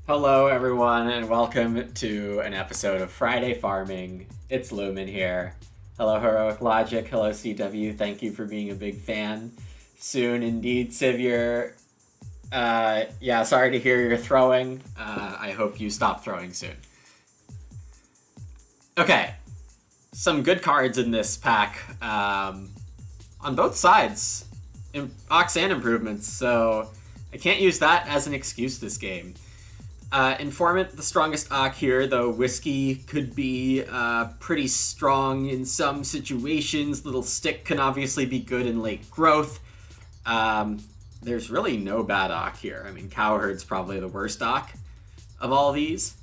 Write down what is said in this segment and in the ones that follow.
Hello, everyone, and welcome to an episode of Friday Farming. It's Lumen here. Hello, Heroic Logic. Hello, CW. Thank you for being a big fan. Soon, indeed, Sivir. Yeah, sorry to hear you're throwing. I hope you stop throwing soon. Okay, some good cards in this pack on both sides. Ox and improvements, so I can't use that as an excuse this game. Informant, the strongest Ock here, though Whiskey could be pretty strong in some situations. Little Stick can obviously be good in late growth. There's really no bad Ock here. I mean, Cowherd's probably the worst Ock of all these.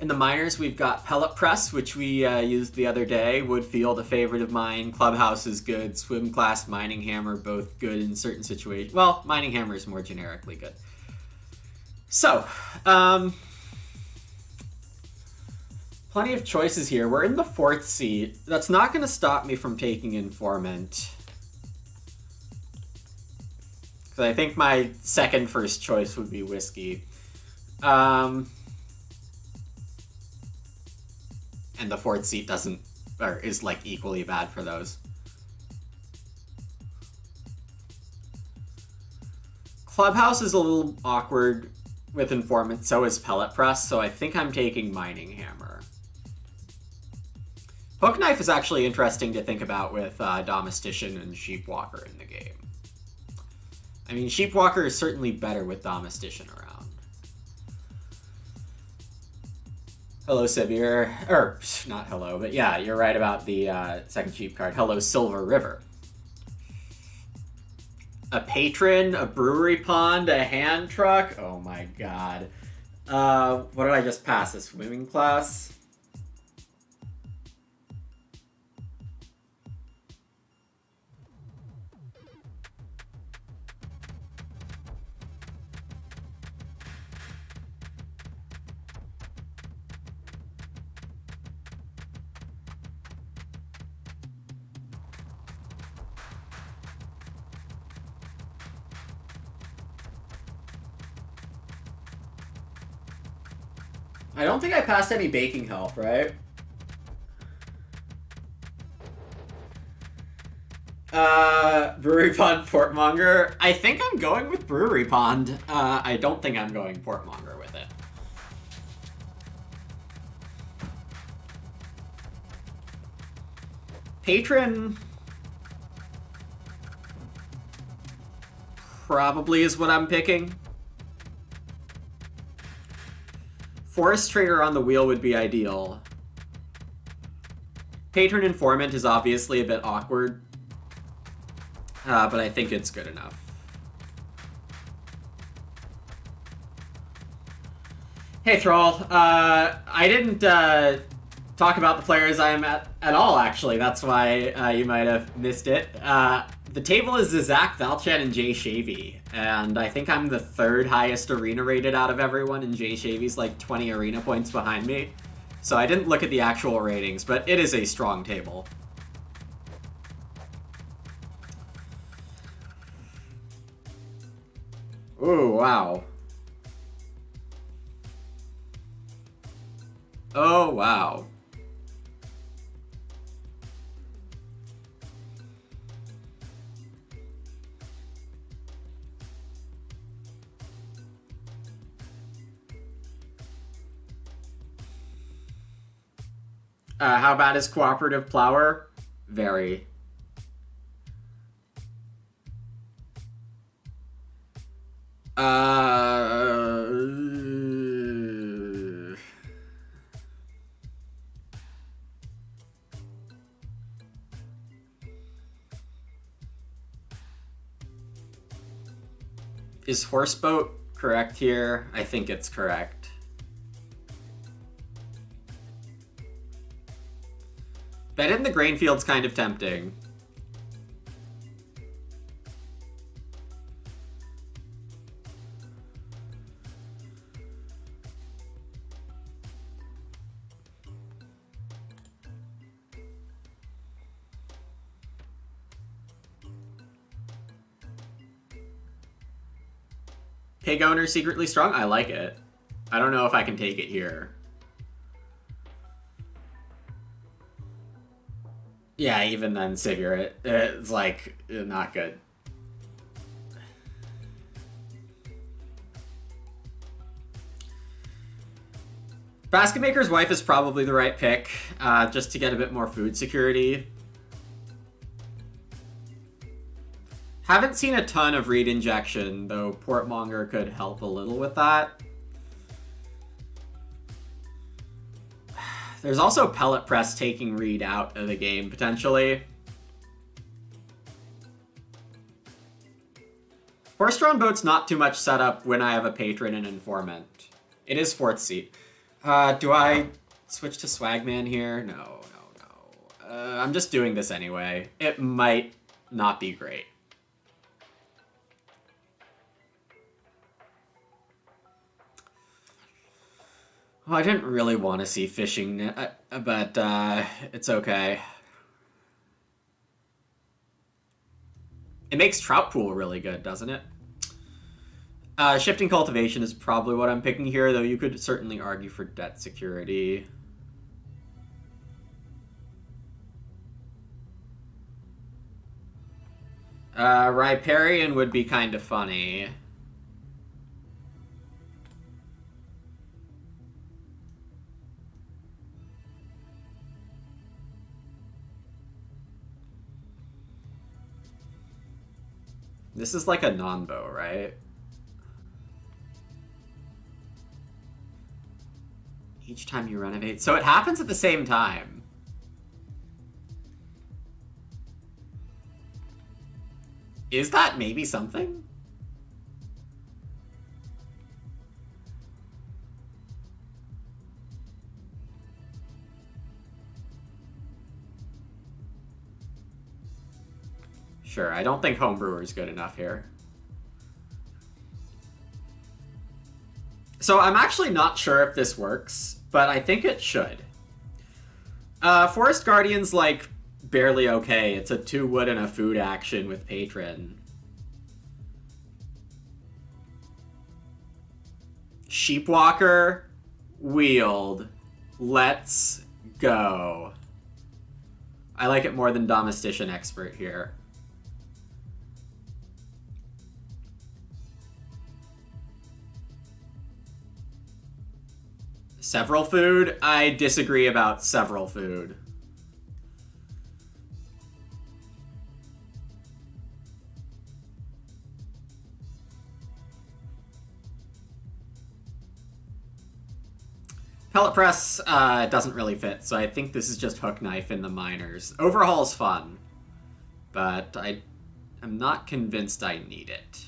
In the minors, we've got Pellet Press, which we used the other day. Woodfield, a favorite of mine. Clubhouse is good. Swim Class, Mining Hammer, both good in certain situations. Well, Mining Hammer is more generically good. So, plenty of choices here. We're in the 4th seat. That's not going to stop me from taking Informant. Because I think my first choice would be Whiskey. And the 4th seat doesn't, or is like equally bad for those. Clubhouse is a little awkward with Informant, so is Pellet Press, so I think I'm taking Mining Hammer. Poke Knife is actually interesting to think about with Domestician and Sheepwalker in the game. I mean, Sheepwalker is certainly better with Domestician around. Hello, Sibir. Or, not hello, but yeah, you're right about the second sheep card. Hello, Silver River. A patron, a brewery pond, a hand truck. Oh my god. What did I just pass? A swimming class? I don't think I passed any baking help, right? Brewery Pond, Portmonger. I think I'm going with Brewery Pond. I don't think I'm going Portmonger with it. Patron probably is what I'm picking. Forest Trader on the wheel would be ideal. Patron Informant is obviously a bit awkward, but I think it's good enough. Hey, Thrall. I didn't talk about the players I'm at all, actually. That's why you might have missed it. The table is Zach, Valchan, and Jay Shavy, and I think I'm the 3rd highest arena rated out of everyone, and Jay Shavy's like 20 arena points behind me. So I didn't look at the actual ratings, but it is a strong table. Ooh, wow. Oh, wow. How bad is Cooperative Plower? Very. Is Horseboat correct here? I think it's correct. Bet in the grain field's kind of tempting. Pig owner secretly strong? I like it. I don't know if I can take it here. Yeah, even then, Savior, it's like, not good. Basket Maker's Wife is probably the right pick, just to get a bit more food security. Haven't seen a ton of reed injection, though Portmonger could help a little with that. There's also Pellet Press taking reed out of the game, potentially. Horse-drawn boat's not too much setup when I have a patron and informant. It is 4th seat. Do I switch to Swagman here? No. I'm just doing this anyway. It might not be great. Oh, I didn't really want to see fishing, but it's okay. It makes Trout Pool really good, doesn't it? Shifting Cultivation is probably what I'm picking here, though you could certainly argue for debt security. Riparian would be kind of funny. This is like a non-bow, right? Each time you renovate. So it happens at the same time. Is that maybe something? Sure, I don't think Homebrewer is good enough here. So I'm actually not sure if this works, but I think it should. Forest Guardian's like barely okay. It's a 2 wood and a food action with Patron. Sheepwalker, Wield. Let's go. I like it more than Domestician Expert here. Several food? I disagree about several food. Pellet Press doesn't really fit, so I think this is just Hook Knife in the minors. Overhaul's fun, but I'm not convinced I need it.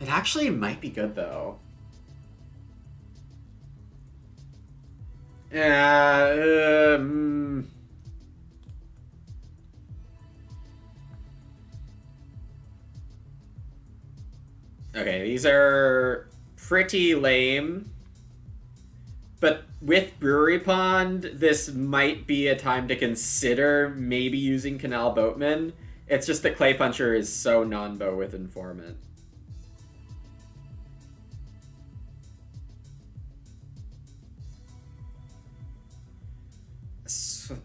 It actually might be good, though. Okay, these are pretty lame. But with Brewery Pond, this might be a time to consider maybe using Canal Boatman. It's just that Clay Puncher is so non-bow with Informant.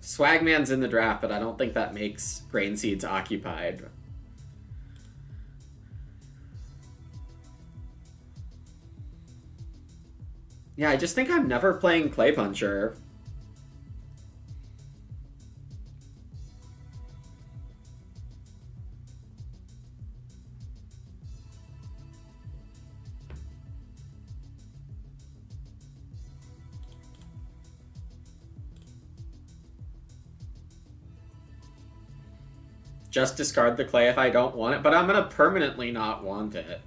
Swagman's in the draft, but I don't think that makes Grain Seeds occupied. Yeah, I just think I'm never playing Clay Puncher. Just discard the clay if I don't want it, but I'm gonna permanently not want it.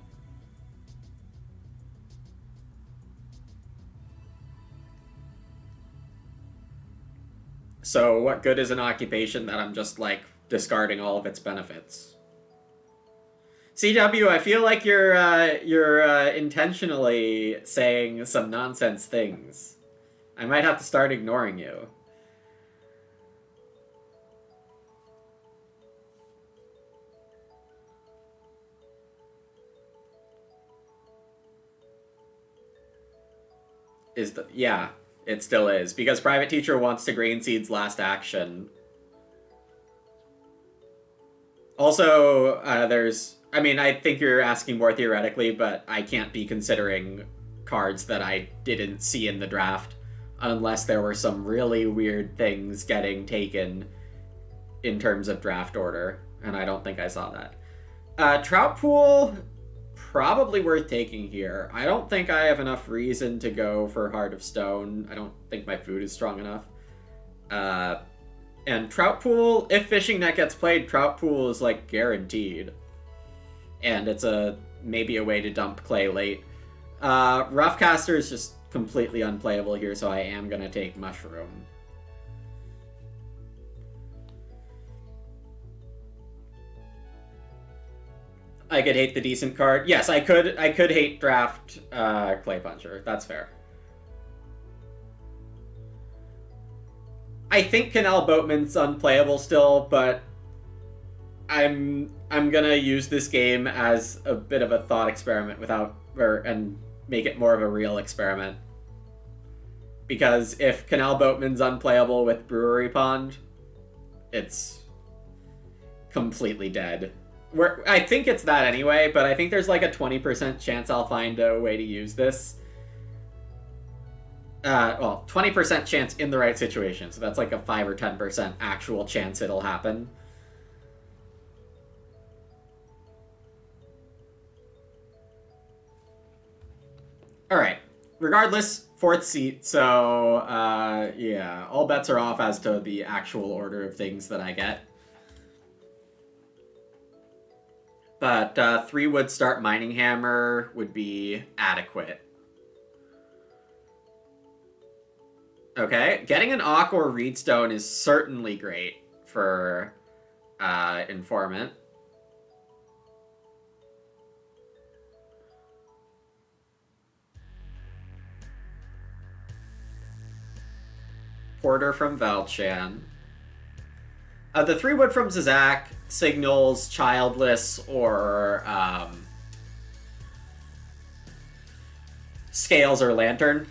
So what good is an occupation that I'm just, like, discarding all of its benefits? CW, I feel like you're intentionally saying some nonsense things. I might have to start ignoring you. Yeah, it still is. Because Private Teacher wants to Grain Seed's last action. Also, there's... I mean, I think you're asking more theoretically, but I can't be considering cards that I didn't see in the draft unless there were some really weird things getting taken in terms of draft order, and I don't think I saw that. Trout Pool, probably worth taking here. I don't think I have enough reason to go for Heart of Stone. I don't think my food is strong enough. And Trout Pool, if Fishing Net gets played, Trout Pool is, like, guaranteed. And it's maybe a way to dump Clay late. Roughcaster is just completely unplayable here, so I am going to take Mushroom. I could hate the decent card. Yes, I could hate draft Clay Puncher. That's fair. I think Canal Boatman's unplayable still, but I'm gonna use this game as a bit of a thought experiment and make it more of a real experiment. Because if Canal Boatman's unplayable with Brewery Pond, it's completely dead. I think it's that anyway, but I think there's like a 20% chance I'll find a way to use this. Well, 20% chance in the right situation, so that's like a 5 or 10% actual chance it'll happen. Alright, regardless, 4th seat, so, yeah, all bets are off as to the actual order of things that I get. But 3-wood start Mining Hammer would be adequate. Okay, getting an Auk or Reedstone is certainly great for Informant. Porter from Valchan. The 3-wood from Zizak signals Childless or Scales or Lantern.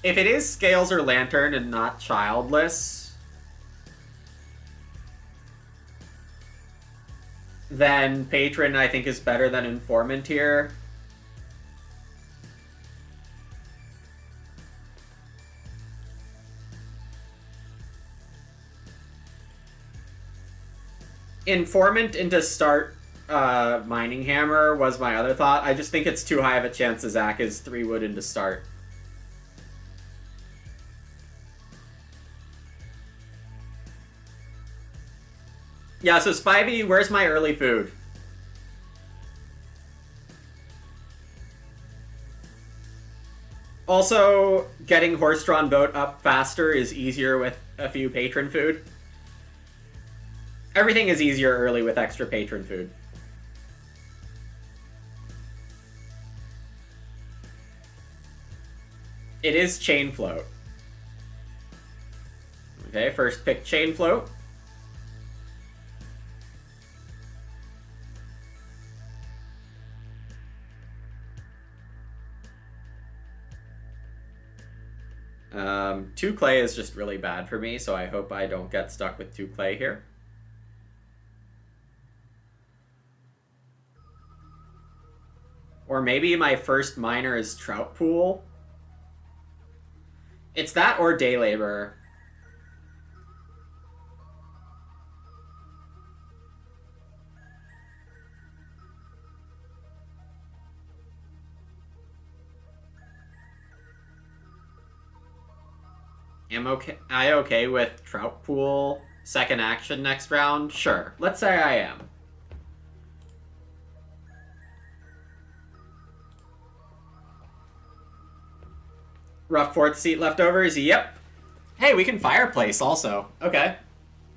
If it is Scales or Lantern and not Childless, then Patron, I think, is better than Informant here. Informant into start Mining Hammer was my other thought. I just think it's too high of a chance Zach is 3-wood into start. Yeah, so Spivey, where's my early food? Also, getting Horse-Drawn Boat up faster is easier with a few patron food. Everything is easier early with extra patron food. It is Chain Float. Okay, first pick Chain Float. Two clay is just really bad for me, so I hope I don't get stuck with 2 clay here. Or maybe my first miner is Trout Pool. It's that or Day Labor. Am I okay with Trout Pool second action next round? Sure. Let's say I am. Rough 4th seat leftovers? Yep. Hey, we can Fireplace also. Okay.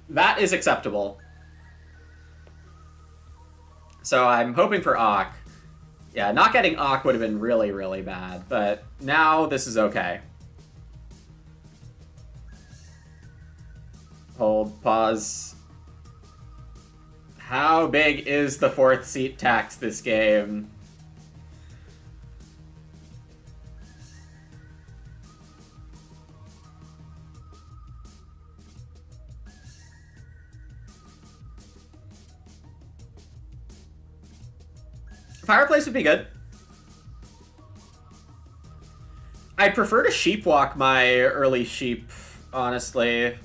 That is acceptable. So I'm hoping for Auk. Yeah, not getting Ock would have been really, really bad, but now this is okay. Hold, pause. How big is the 4th seat tax this game? Fireplace would be good. I'd prefer to sheepwalk my early sheep, honestly,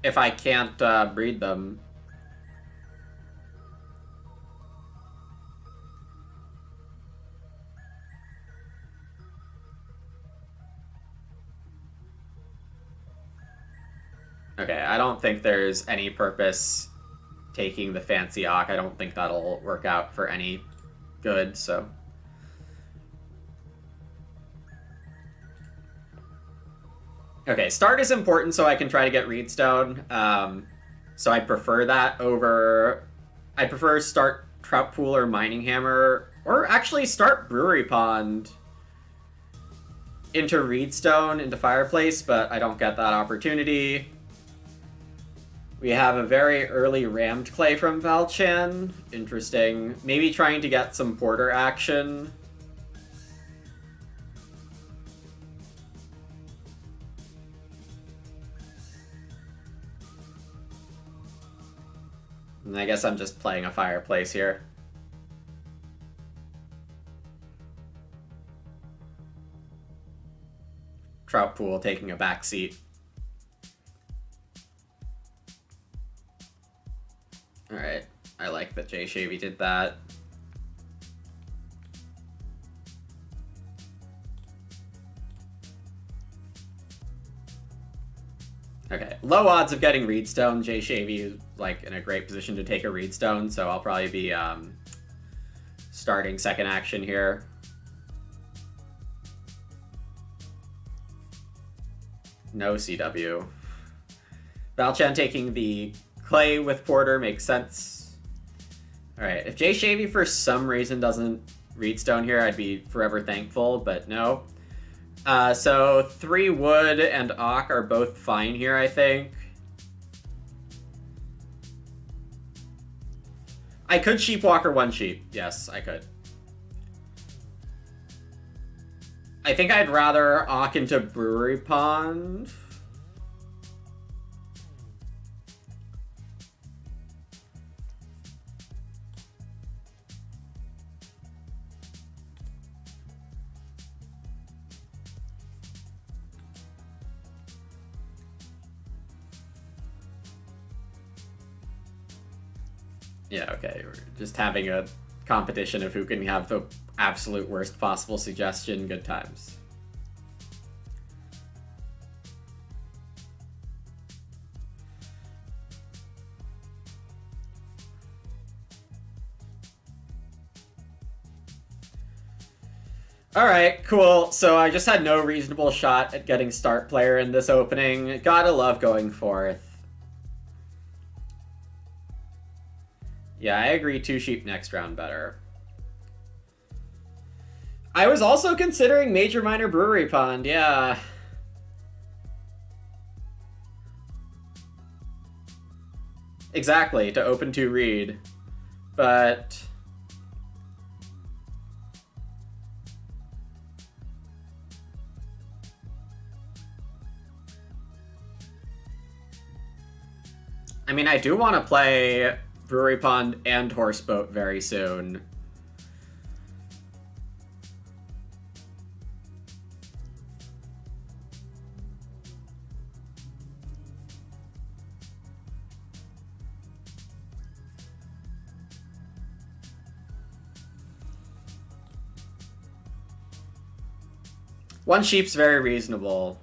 if I can't breed them. Okay, I don't think there's any purpose taking the fancy Ock. I don't think that'll work out for any good, so... Okay, start is important so I can try to get Reedstone. So I prefer that over... I prefer start Trout Pool or Mining Hammer, or actually start Brewery Pond into Reedstone, into Fireplace, but I don't get that opportunity. We have a very early Rammed Clay from Valchan. Interesting. Maybe trying to get some Porter action. And I guess I'm just playing a Fireplace here. Trout Pool taking a back seat. Alright, I like that Jay Shavy did that. Okay, low odds of getting Reedstone. Jay Shavy is like in a great position to take a Reedstone, so I'll probably be starting second action here. No CW. Valchan taking the Clay with Porter makes sense. Alright, if Jay Shavy for some reason doesn't Reedstone here, I'd be forever thankful, but no. So 3 wood and Ock are both fine here, I think. I could Sheepwalker 1 sheep. Yes, I could. I think I'd rather Ock into Brewery Pond. Yeah, okay. We're just having a competition of who can have the absolute worst possible suggestion. Good times. Alright, cool. So I just had no reasonable shot at getting start player in this opening. Gotta love going forth. Yeah, I agree. 2 sheep next round better. I was also considering Major Minor Brewery Pond, yeah. Exactly, to open 2 read. But... I mean, I do want to play Brewery Pond and Horseboat very soon. One sheep's very reasonable.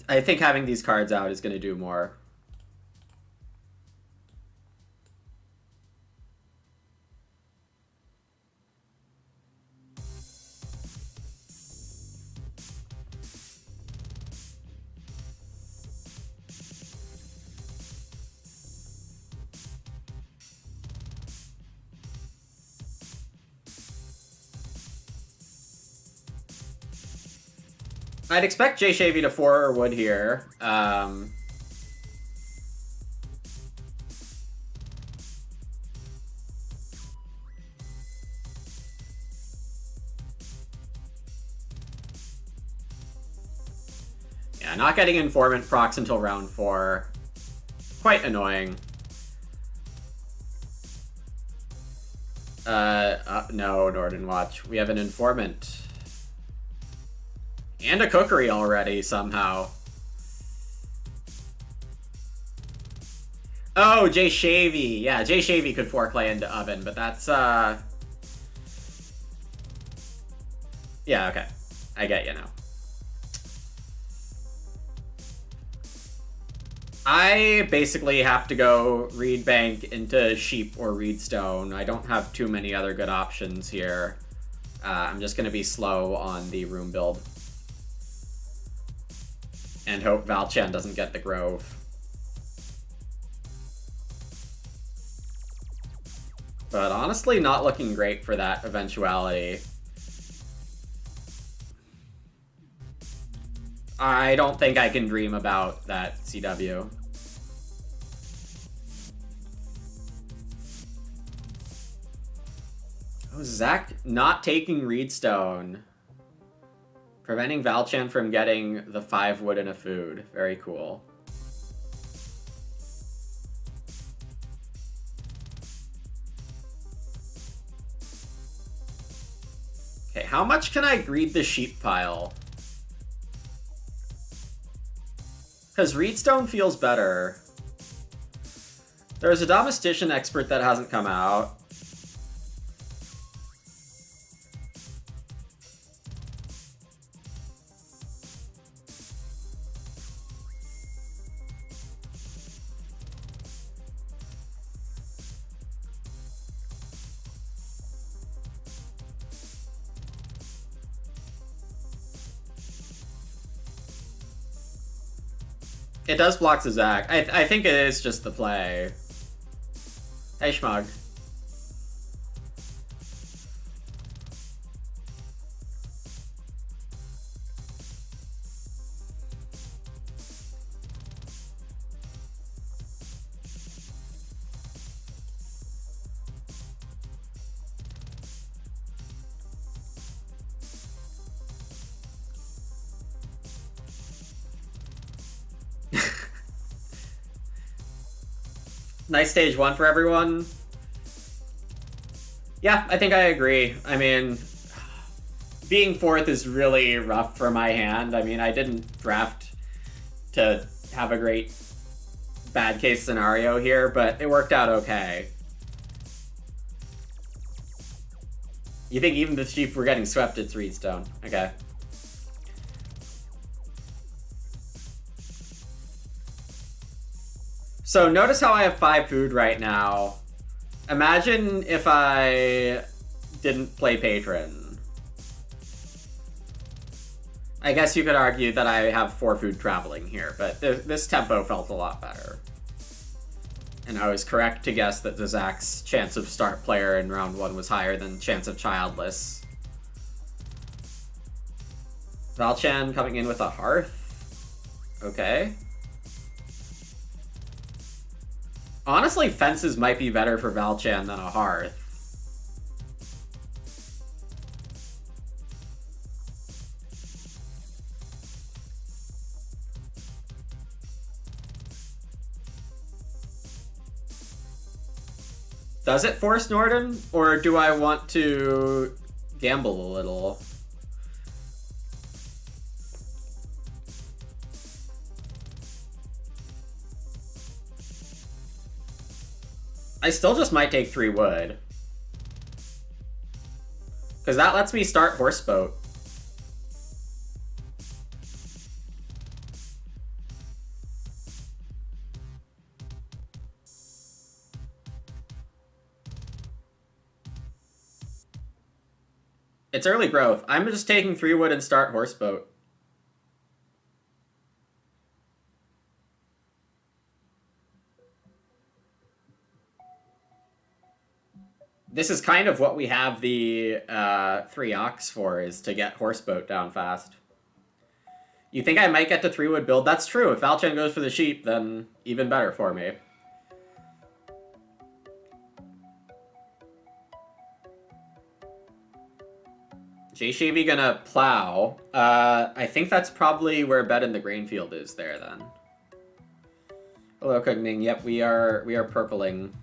I think having these cards out is going to do more. I'd expect J Shavy to 4 wood here. Yeah, not getting Informant procs until round 4. Quite annoying. No, Norden Watch. We have an Informant. And a Cookery already, somehow. Oh, J Shavy. Yeah, J Shavy could foreplay into Oven, but that's, yeah, okay. I get you now. I basically have to go Reed Bank into Sheep or Reedstone. I don't have too many other good options here. I'm just going to be slow on the room build. And hope Valchan doesn't get the Grove. But honestly, not looking great for that eventuality. I don't think I can dream about that CW. Oh, Zach not taking Reedstone. Preventing Valchan from getting the 5 wood and a food. Very cool. Okay, how much can I greed the sheep pile? Because Reedstone feels better. There's a Domestician expert that hasn't come out. It does block the Zach. I think it is just the play. Hey, Schmug. Nice stage 1 for everyone. Yeah, I think I agree. I mean, being 4th is really rough for my hand. I mean, I didn't draft to have a great bad case scenario here, but it worked out okay. You think even the sheep were getting swept at Reedstone? Okay. So notice how I have 5 food right now. Imagine if I didn't play Patron. I guess you could argue that I have 4 food traveling here, but this tempo felt a lot better. And I was correct to guess that the Zach's chance of start player in round 1 was higher than chance of childless. Valchan coming in with a Hearth. Okay. Honestly, Fences might be better for Valchan than a Hearth. Does it force Norden? Or do I want to gamble a little? I still just might take 3 wood. Because that lets me start Horseboat. It's early growth. I'm just taking 3 wood and start Horseboat. This is kind of what we have the 3 Ox for, is to get Horseboat down fast. You think I might get to 3-wood build? That's true. If Valchan goes for the sheep, then even better for me. J-Shavy gonna plow. I think that's probably where bed in the grain field is there then. Hello, Kugning. Yep, we are purpling.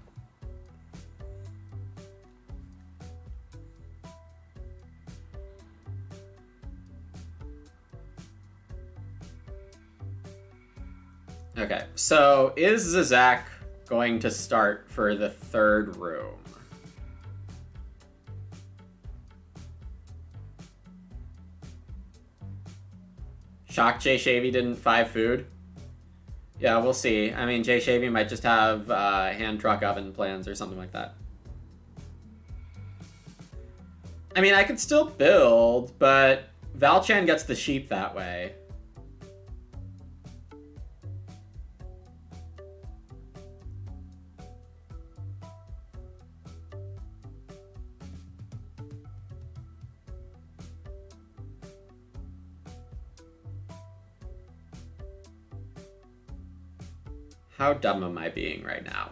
Okay, so is Zizak going to start for the third room? Shocked J-Shavy didn't 5 food? Yeah, we'll see. I mean, J-Shavy might just have hand truck oven plans or something like that. I mean, I could still build, but Valchan gets the sheep that way. How dumb am I being right now?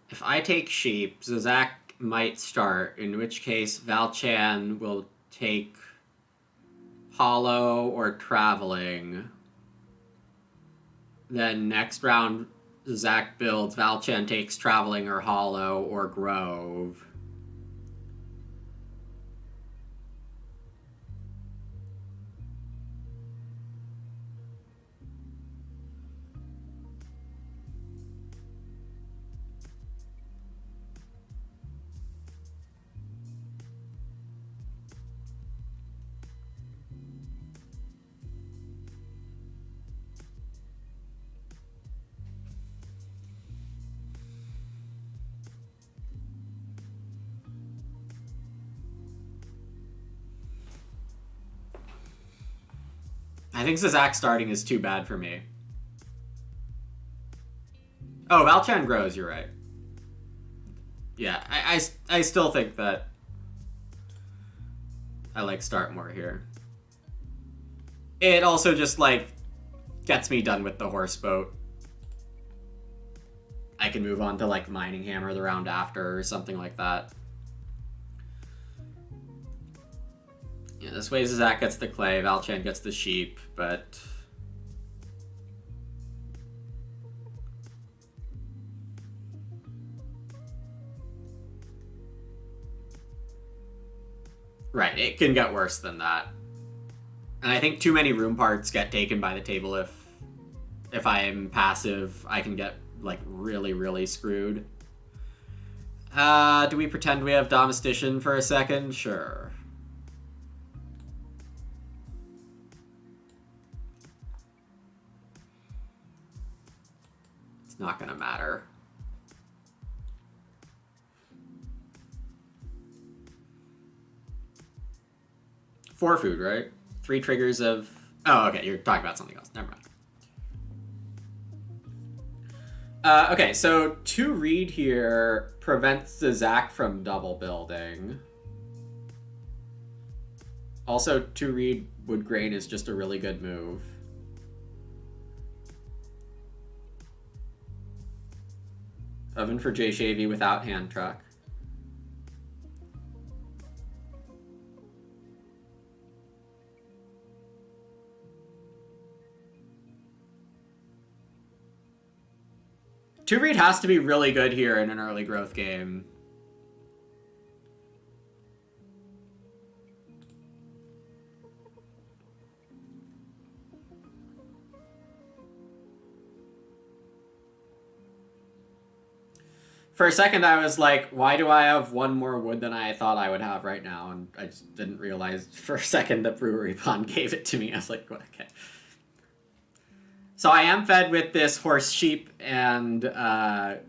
If I take sheep, Zizak might start, in which case Valchan will take hollow or traveling. Then next round, Zizak builds, Valchan takes traveling or hollow or grove. I think Zizak starting is too bad for me. Oh, Valchan grows, you're right. Yeah, I still think that I like start more here. It also just, like, gets me done with the horse boat. I can move on to, like, mining hammer the round after or something like that. Yeah, this way Zizak gets the clay, Valchan gets the sheep, but... Right, it can get worse than that. And I think too many room parts get taken by the table if I am passive, I can get, like, really, really screwed. Do we pretend we have Domestician for a second? Sure. It's not gonna matter. Four food, right? 3 triggers of... Oh, okay, you're talking about something else. Never mind. Okay, so 2 read here prevents the Zach from double building. Also, 2 read wood grain is just a really good move. Oven for J-Shavy without hand truck. Two read has to be really good here in an early growth game. For a second, I was like, why do I have one more wood than I thought I would have right now? And I just didn't realize for a second that Brewery Pond gave it to me. I was like, okay. So I am fed with this horse sheep and a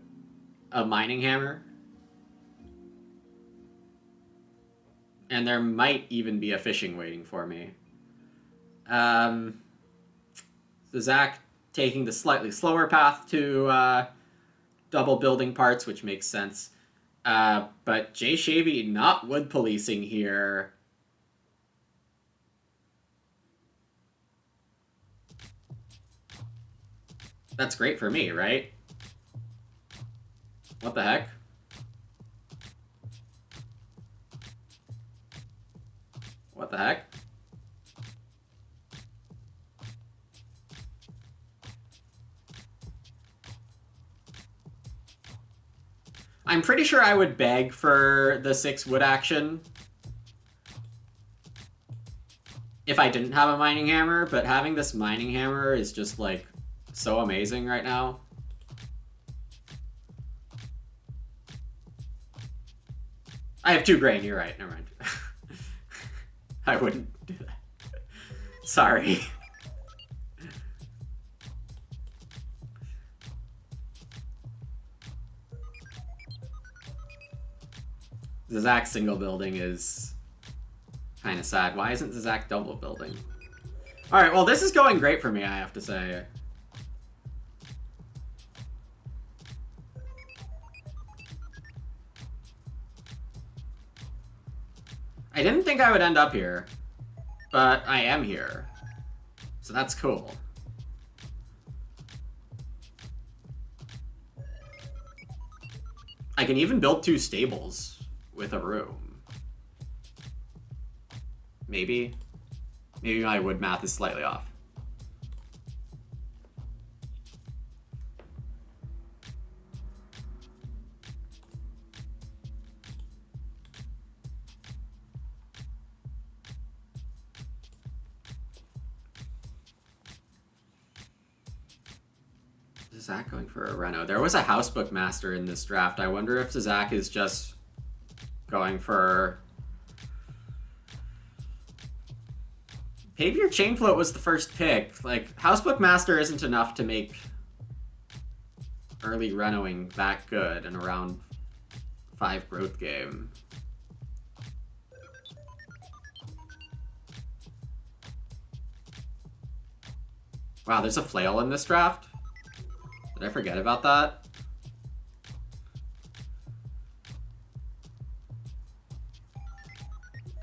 mining hammer. And there might even be a fishing waiting for me. So Zach taking the slightly slower path to double building parts, which makes sense. But Jay Shavy not wood policing here. That's great for me, right? What the heck? What the heck? I'm pretty sure I would beg for the 6 wood action if I didn't have a mining hammer, but having this mining hammer is just, like, so amazing right now. I have 2 grain, you're right, never mind. I wouldn't do that. Sorry. The Zach single building is kind of sad. Why isn't the Zach double building? Alright, well this is going great for me, I have to say. I didn't think I would end up here, but I am here. So that's cool. I can even build 2 stables with a room. Maybe. Maybe my wood math is slightly off. Zach going for a reno. There was a housebook master in this draft. I wonder if Zach is just going for... Pavier Chainfloat was the first pick. Like, housebook master isn't enough to make early renoing that good in a round 5 growth game. Wow, there's a flail in this draft? Did I forget about that?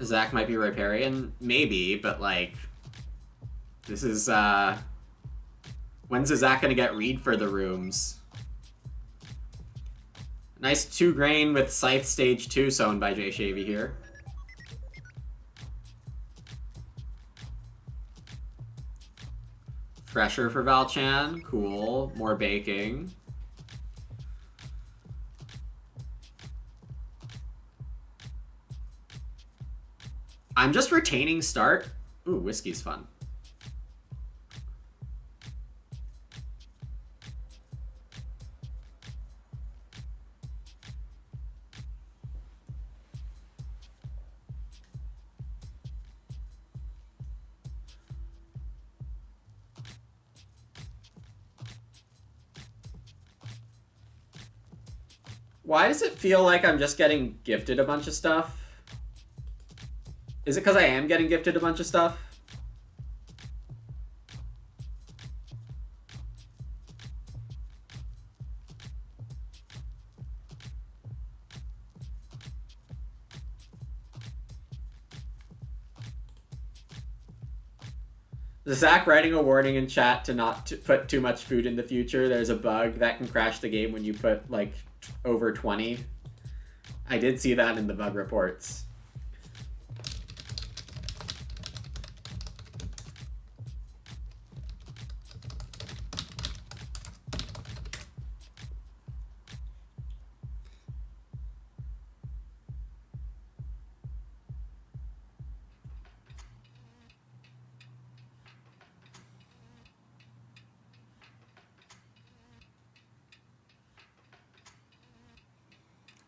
Zach might be riparian? Maybe, but like... This is, When's Zach gonna get read for the rooms? Nice 2 grain with Scythe Stage 2 sown by Jay Shavy here. Fresher for Valchan, cool. More baking. I'm just retaining start. Ooh, whiskey's fun. Why does it feel like I'm just getting gifted a bunch of stuff? Is it because I am getting gifted a bunch of stuff? Zach writing a warning in chat to not put too much food in the future. There's a bug that can crash the game when you put, like, over 20. I did see that in the bug reports.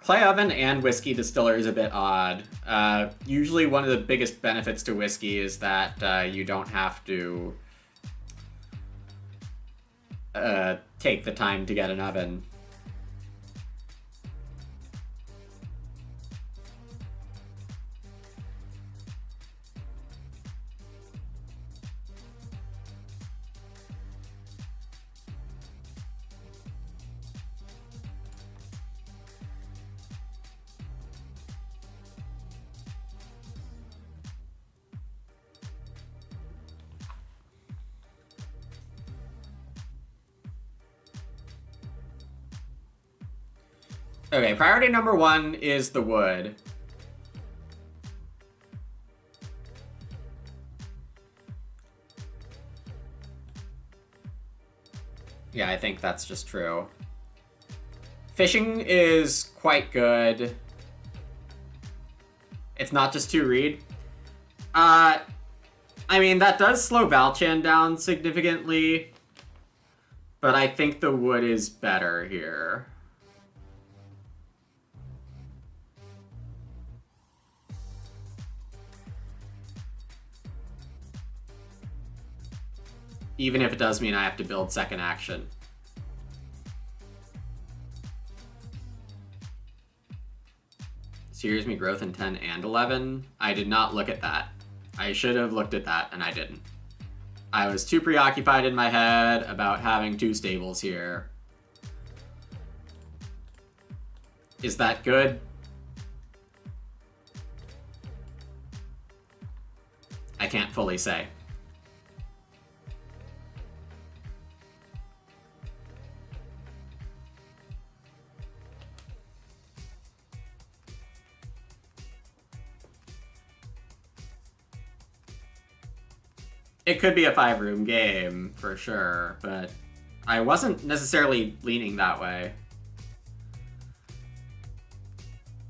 clay oven and whiskey distiller is a bit odd. Usually one of the biggest benefits to whiskey is that you don't have to take the time to get an oven. Okay, priority number 1 is the wood. Yeah, I think that's just true. Fishing is quite good. It's not just 2 reed. I mean, that does slow Valchan down significantly, but I think the wood is better here. Even if it does mean I have to build second action. Series me growth in 10 and 11. I did not look at that. I should have looked at that, and I didn't. I was too preoccupied in my head about having 2 stables here. Is that good? I can't fully say. It could be a 5-room game, for sure, but I wasn't necessarily leaning that way.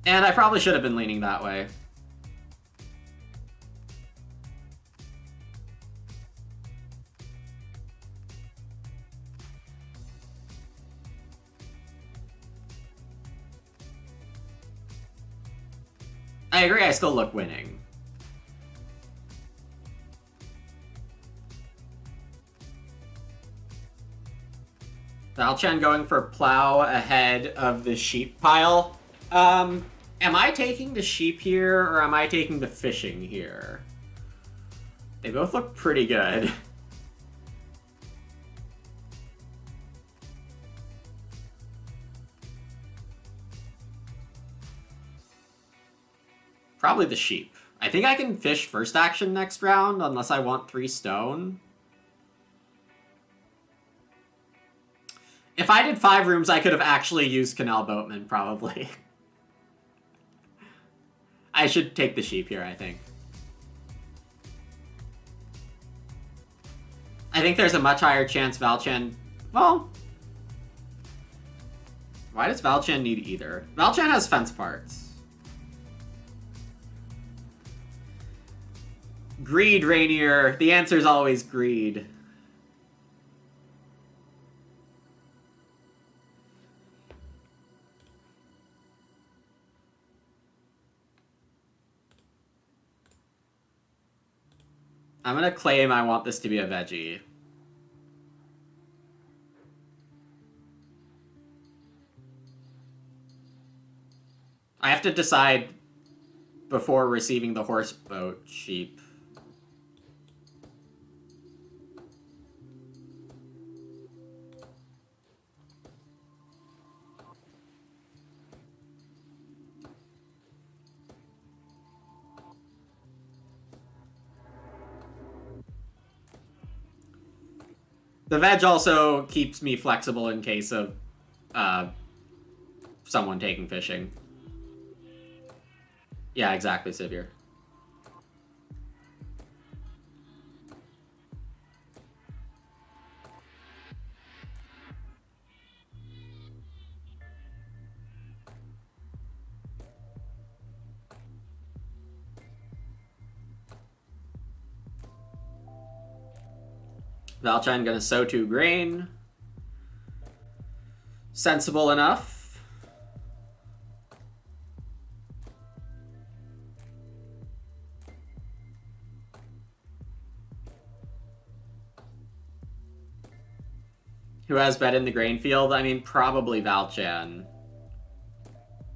And I probably should have been leaning that way. I agree, I still look winning. Valchan going for plow ahead of the sheep pile. Am I taking the sheep here, or am I taking the fishing here? They both look pretty good. Probably the sheep. I think I can fish first action next round, unless I want 3 stone. If I did 5 rooms, I could have actually used Canal Boatman, probably. I should take the sheep here, I think. I think there's a much higher chance Valchan... Well... Why does Valchan need either? Valchan has fence parts. Greed, Rainier. The answer's always greed. I'm gonna claim I want this to be a veggie. I have to decide before receiving the horse boat sheep. The veg also keeps me flexible in case of someone taking fishing. Yeah, exactly, Sivir. Valchan gonna sow 2 grain. Sensible enough. Who has bet in the grain field? I mean, probably Valchan.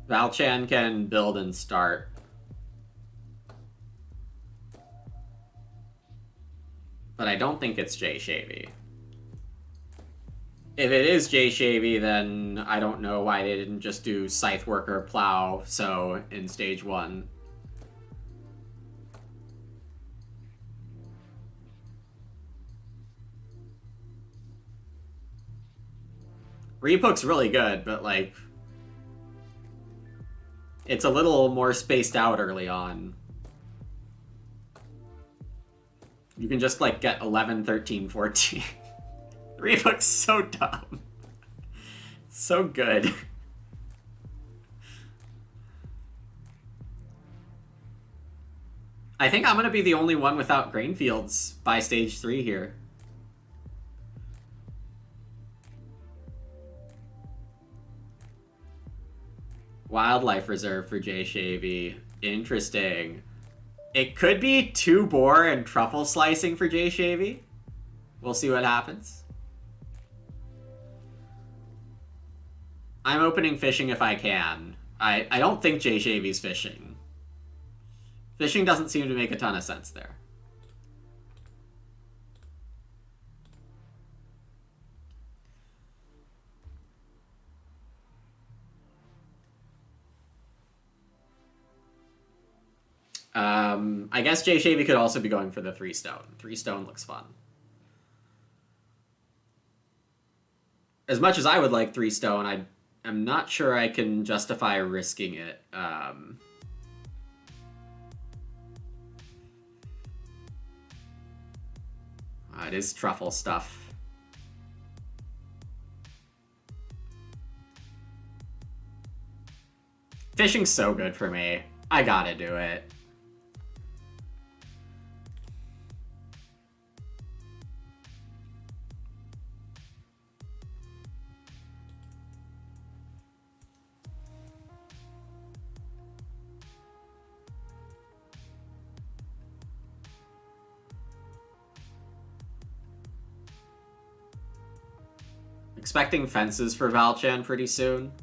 Valchan can build and start. But I don't think it's Jay Shavy. If it is Jay Shavy, then I don't know why they didn't just do Scythe Worker Plow so in stage 1. Repoke's really good, but like it's a little more spaced out early on. You can just like get 11, 13, 14. Repoke's so dumb. So good. I think I'm gonna be the only one without grain fields by stage 3 here. Wildlife Reserve for Jay Shavy. Interesting. It could be 2 boar and truffle slicing for Jay Shavy. We'll see what happens. I'm opening fishing if I can. I don't think Jay Shavy's fishing. Fishing doesn't seem to make a ton of sense there. I guess Jay Shavy could also be going for the 3-stone. 3-stone looks fun. As much as I would like 3-stone, I'm not sure I can justify risking it. It is truffle stuff. Fishing's so good for me. I gotta do it. Expecting fences for Valchan pretty soon.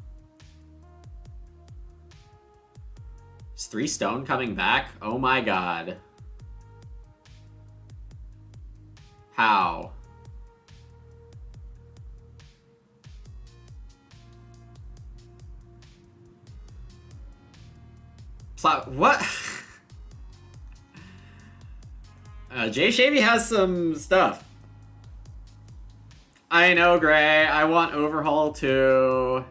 Is 3-stone coming back? Oh my god. How? What? Jay Shavy has some stuff. I know, Gray. I want Overhaul too.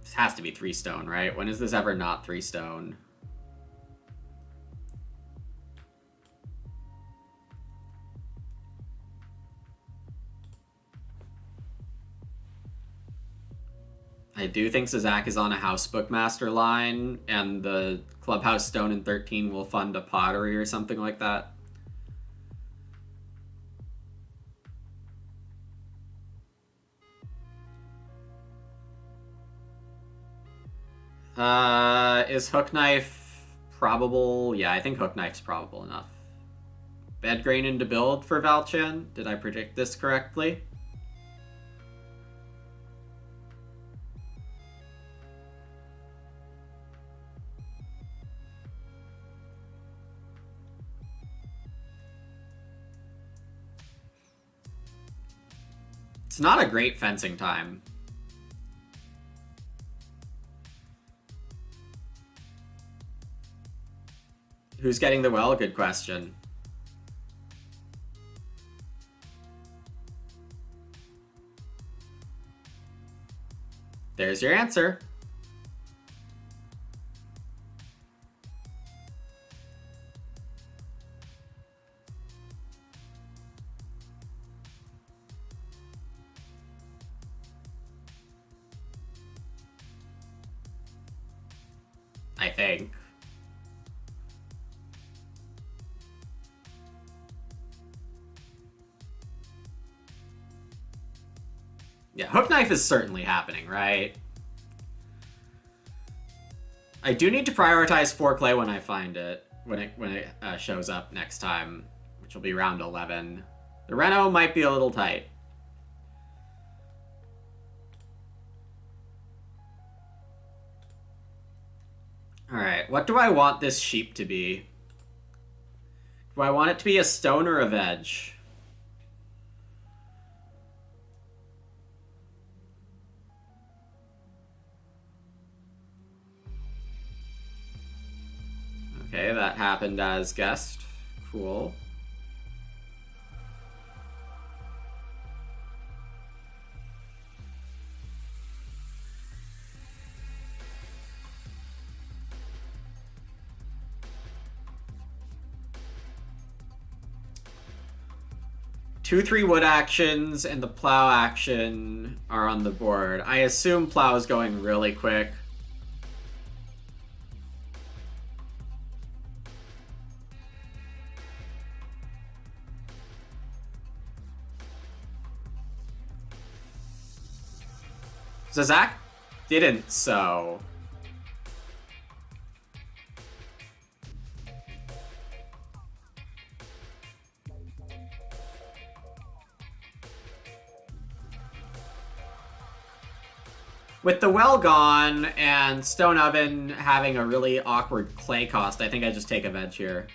This has to be 3-stone, right? When is this ever not 3-stone? I do think Zazak is on a House Bookmaster line, and the Clubhouse Stone in 13 will fund a pottery or something like that. Is Hook Knife probable? Yeah, I think Hook Knife's probable enough. Bed Grain into build for Valchan? Did I predict this correctly? It's not a great fencing time. Who's getting the well? Good question. There's your answer. I think. Yeah, Hook Knife is certainly happening, right? I do need to prioritize 4 clay when I find it, when it shows up next time, which will be round 11. The Reno might be a little tight. Alright, what do I want this sheep to be? Do I want it to be a stone or a veg? Okay, that happened as guessed. Cool. Two 3-wood actions and the plow action are on the board. I assume plow is going really quick. So Zach didn't sow. With the well gone and Stone Oven having a really awkward clay cost, I think I just take a veg here.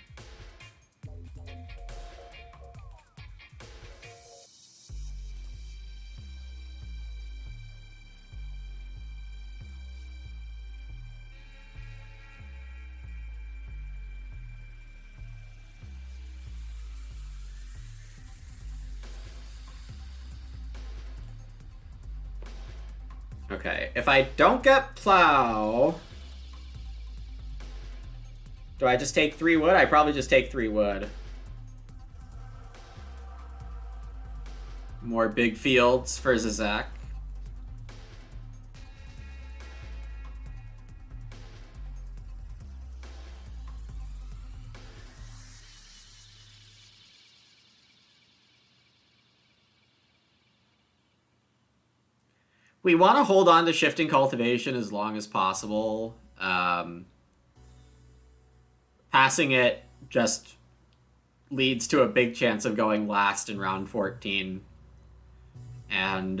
Okay, if I don't get plow, do I just take 3 wood? I probably just take 3 wood. More big fields for Zizak. We want to hold on to shifting cultivation as long as possible. Passing it just leads to a big chance of going last in round 14. And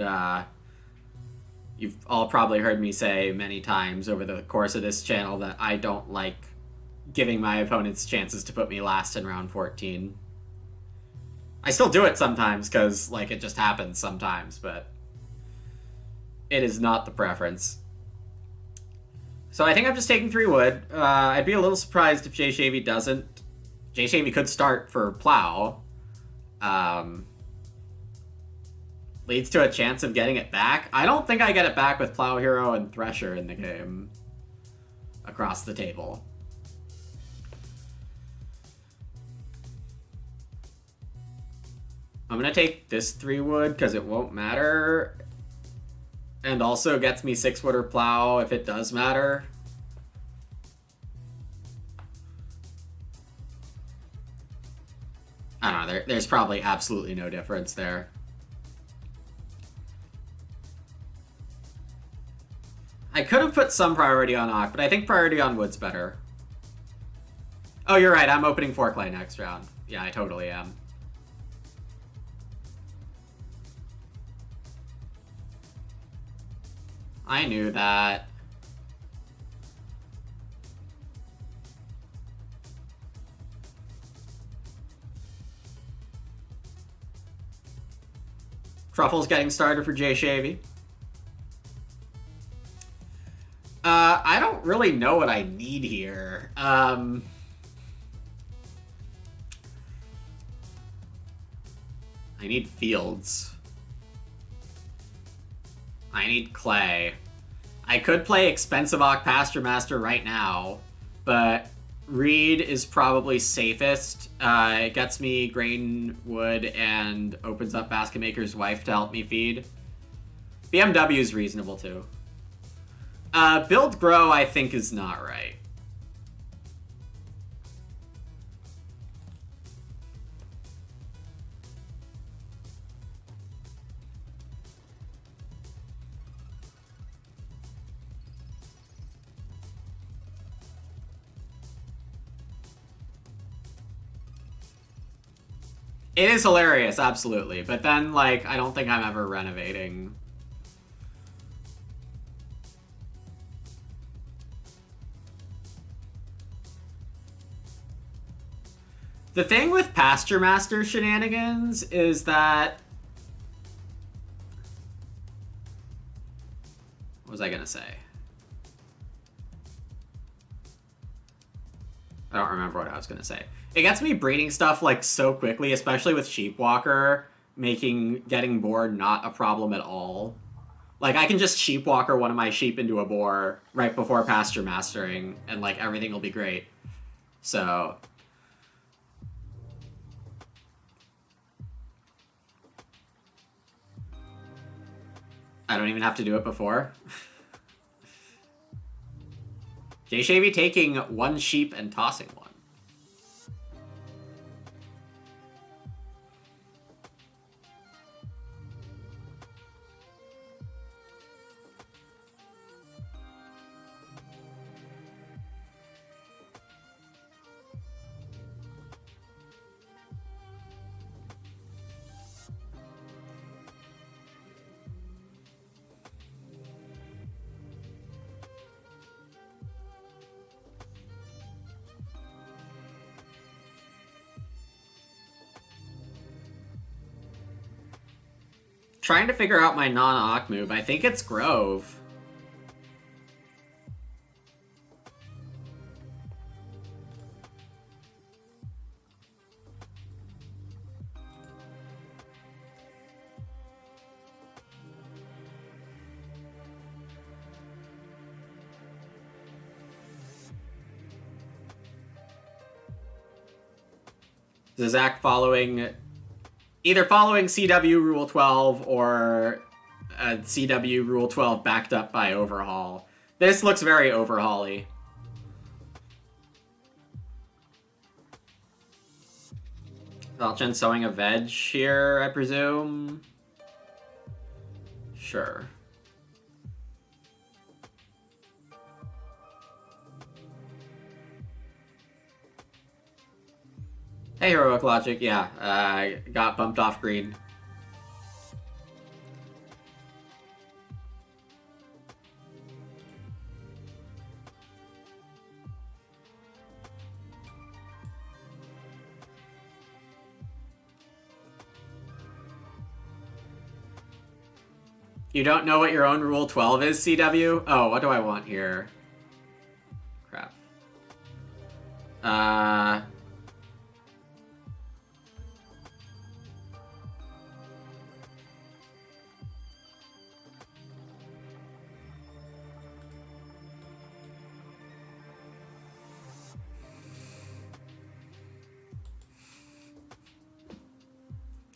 you've all probably heard me say many times over the course of this channel that I don't like giving my opponents chances to put me last in round 14. I still do it sometimes because, like, it just happens sometimes, but it is not the preference. So I think I'm just taking 3 wood. I'd be a little surprised if Jay Shavy doesn't. Jay Shavy could start for plow. Leads to a chance of getting it back. I don't think I get it back with Plow Hero and Thresher in the game. Across the table. I'm gonna take this 3 wood because it won't matter. And also gets me 6 wood or plow if it does matter. I don't know, there's probably absolutely no difference there. I could have put some priority on Ock, but I think priority on wood's better. Oh, you're right, I'm opening 4 clay next round. Yeah, I totally am. I knew that. Truffle's getting started for Jay Shavy. I don't really know what I need here. I need fields. I need clay. I could play expensive Ock Pasture Master right now, but Reed is probably safest. It gets me grain wood and opens up Basket Maker's wife to help me feed. BMW is reasonable too. Build Grow I think is not right. It is hilarious, absolutely. But then, like, I don't think I'm ever renovating. The thing with Pasture Master shenanigans is that... What was I gonna say? I don't remember what I was gonna say. It gets me breeding stuff like so quickly, especially with Sheepwalker, making getting bored not a problem at all. Like, I can just Sheepwalker one of my sheep into a boar right before Pasture Mastering, and like everything will be great. So I don't even have to do it before. J-Shavy taking one sheep and tossing one. Trying to figure out my non-Ock move. I think it's Grove. Zach following... Either following CW Rule 12 or CW Rule 12 backed up by Overhaul. This looks very Overhaul-y. Velchen sowing a veg here, I presume? Sure. Hey, Heroic Logic, yeah, got bumped off green. You don't know what your own Rule 12 is, CW? Oh, what do I want here? Crap.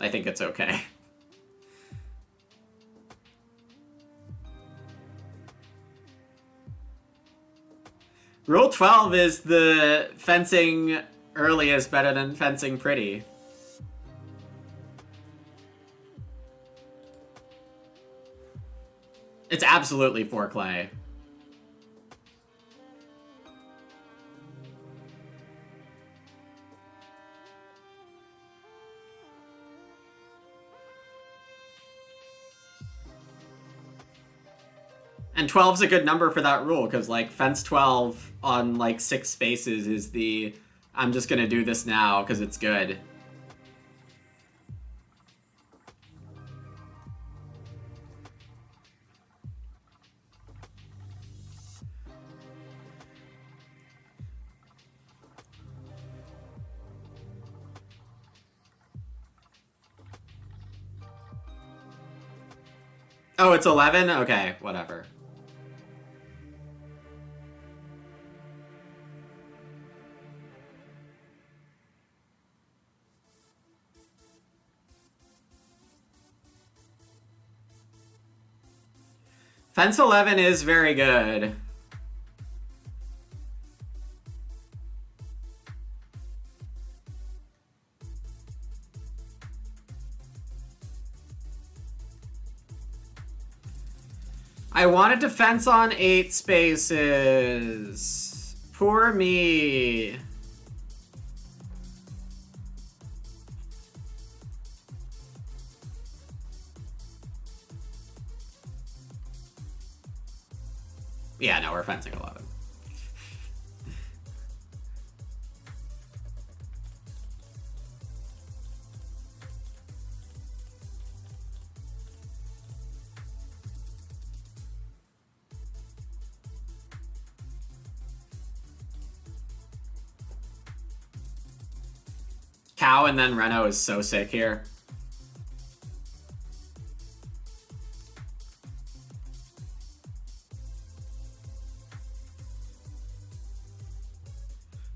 I think it's okay. Rule 12 is the fencing early is better than fencing pretty. It's absolutely for clay. And 12's a good number for that rule, because, like, fence 12 on, like, 6 spaces is the, I'm just gonna do this now because it's good. Oh, it's 11? Okay, whatever. Fence 11 is very good. I wanted to fence on 8 spaces. Poor me. Yeah, no, we're fencing 11. Cow and then Reno is so sick here.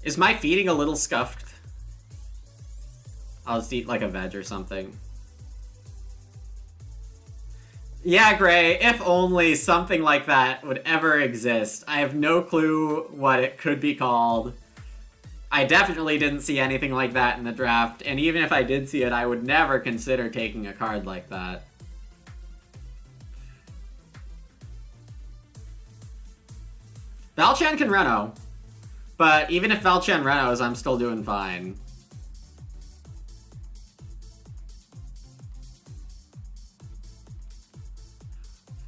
Is my feeding a little scuffed? I'll just eat like a veg or something. Yeah, Gray, if only something like that would ever exist. I have no clue what it could be called. I definitely didn't see anything like that in the draft, and even if I did see it, I would never consider taking a card like that. Valchan can Reno, but even if Valchan Renos, I'm still doing fine.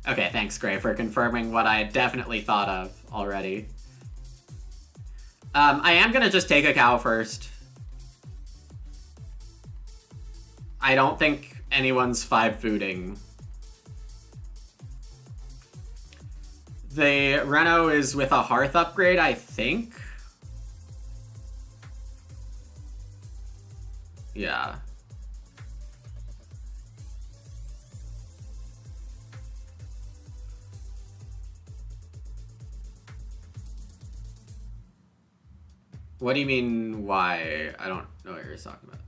Okay, thanks, Gray, for confirming what I definitely thought of already. I am gonna just take a cow first. I don't think anyone's 5-fooding. The Reno is with a Hearth upgrade, I think. Yeah. What do you mean, why? I don't know what you're talking about.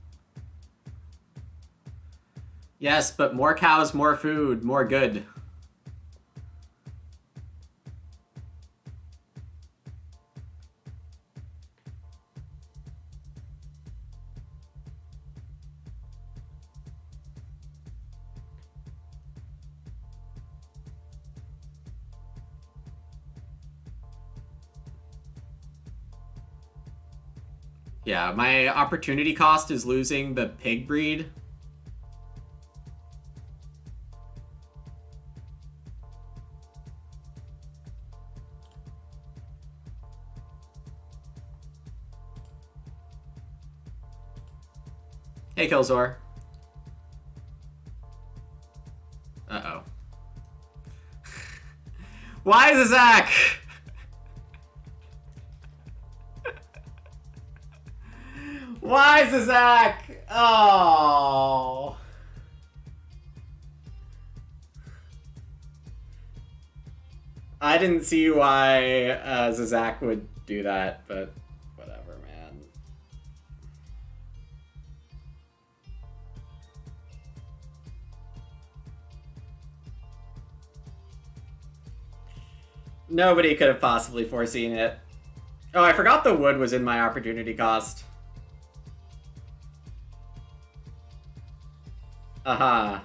Yes, but more cows, more food, more good. Yeah, my opportunity cost is losing the pig breed. Hey, Killzor. Uh-oh. Why is Zach? Why is Zach? Oh. I didn't see why Zach would do that, but whatever, man. Nobody could have possibly foreseen it. Oh, I forgot the wood was in my opportunity cost. Aha.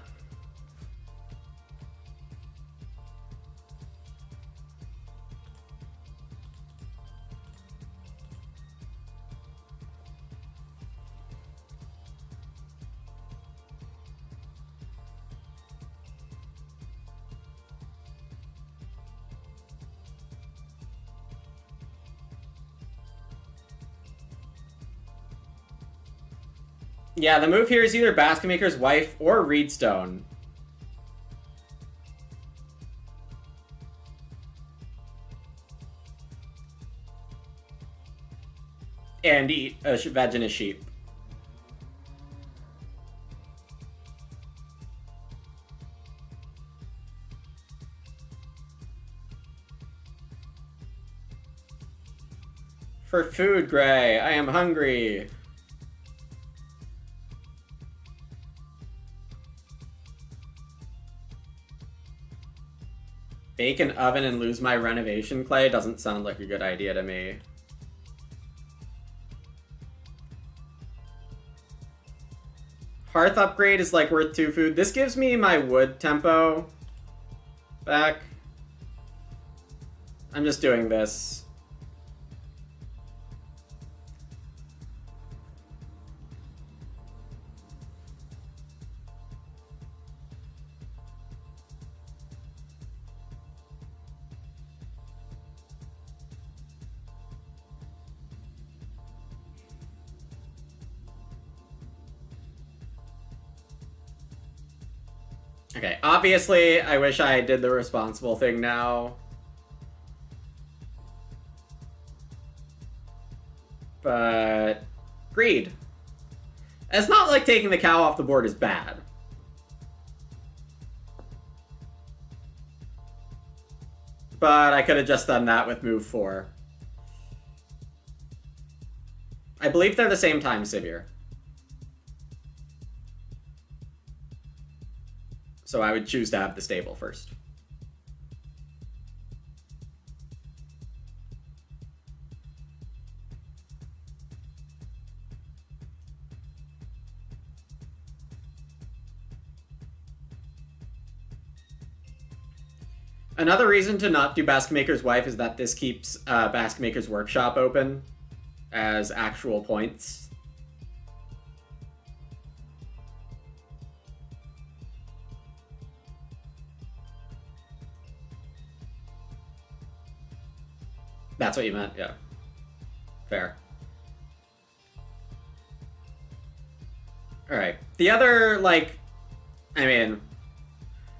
Yeah, the move here is either Basket Maker's Wife or Reedstone. And eat a veg and a sheep. For food, Gray. I am hungry. Bake an oven and lose my renovation clay doesn't sound like a good idea to me. Hearth upgrade is like worth 2 food. This gives me my wood tempo back. I'm just doing this. Okay, obviously, I wish I did the responsible thing now. But greed. It's not like taking the cow off the board is bad. But I could have just done that with move 4. I believe they're the same time, Sivir. So I would choose to have the stable first. Another reason to not do Basket Maker's Wife is that this keeps Basket Maker's Workshop open as actual points. That's what you meant? Yeah. Fair. Alright. The other, like... I mean...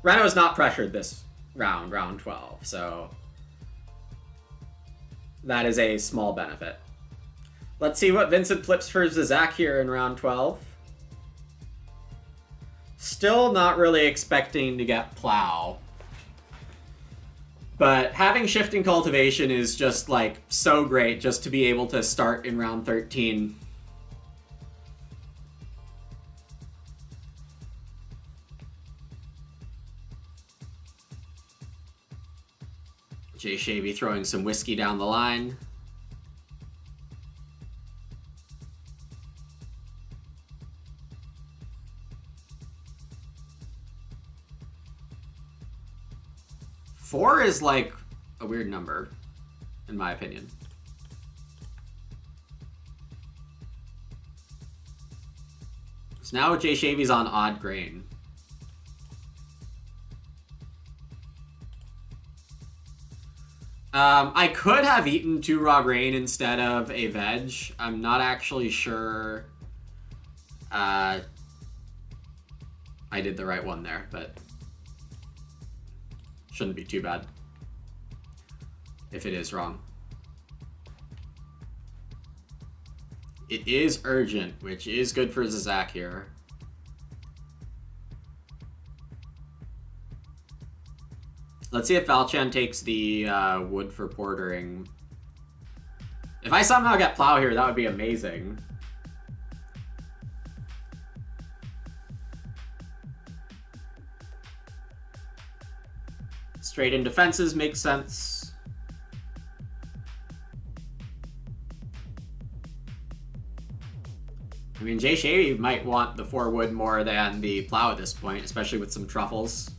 Reno's not pressured this round 12, so... that is a small benefit. Let's see what Vincent flips for Zizak here in round 12. Still not really expecting to get Plow. But having Shifting Cultivation is just, like, so great just to be able to start in round 13. Jay Shavy throwing some whiskey down the line. Four is like a weird number, in my opinion. So now Jay Shavy's on odd grain. I could have eaten 2 raw grain instead of a veg. I'm not actually sure I did the right one there, but shouldn't be too bad if it is wrong. It is urgent, which is good for Zizak here. Let's see if Valchan takes the wood for portering. If I somehow get Plow here, that would be amazing. Straight in defenses makes sense. I mean, Jay Shavy might want the 4 wood more than the Plow at this point, especially with some truffles.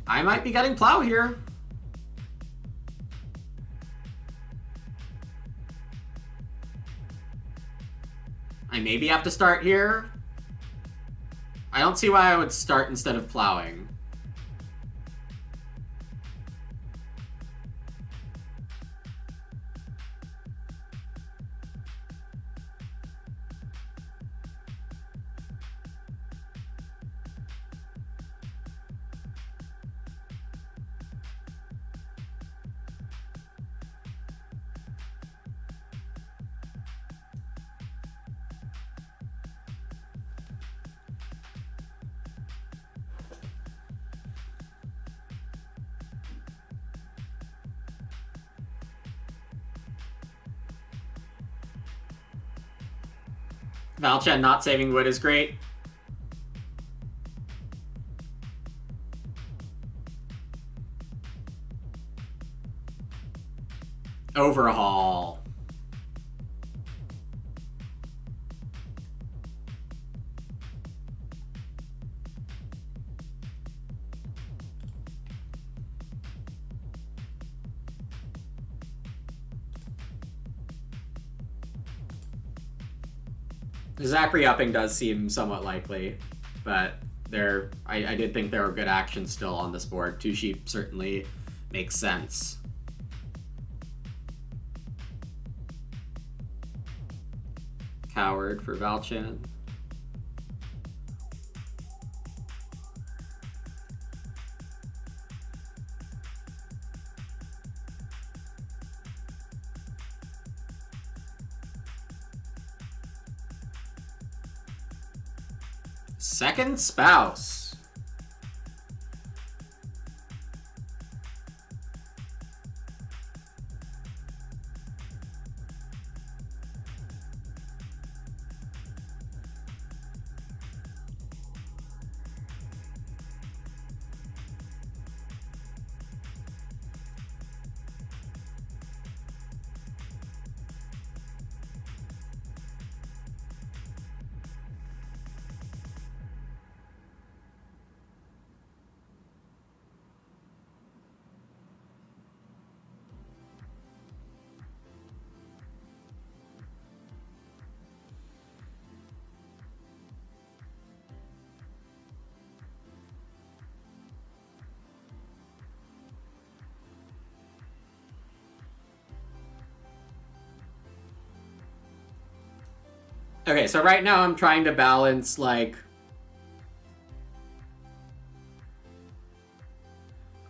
I might be getting Plow here. I maybe have to start here. I don't see why I would start instead of plowing. Valchan not saving wood is great. Overhaul. Zachary upping does seem somewhat likely, but I did think there were good actions still on this board. 2 sheep certainly makes sense. Coward for Valchan. Second spouse. Okay, so right now I'm trying to balance, like...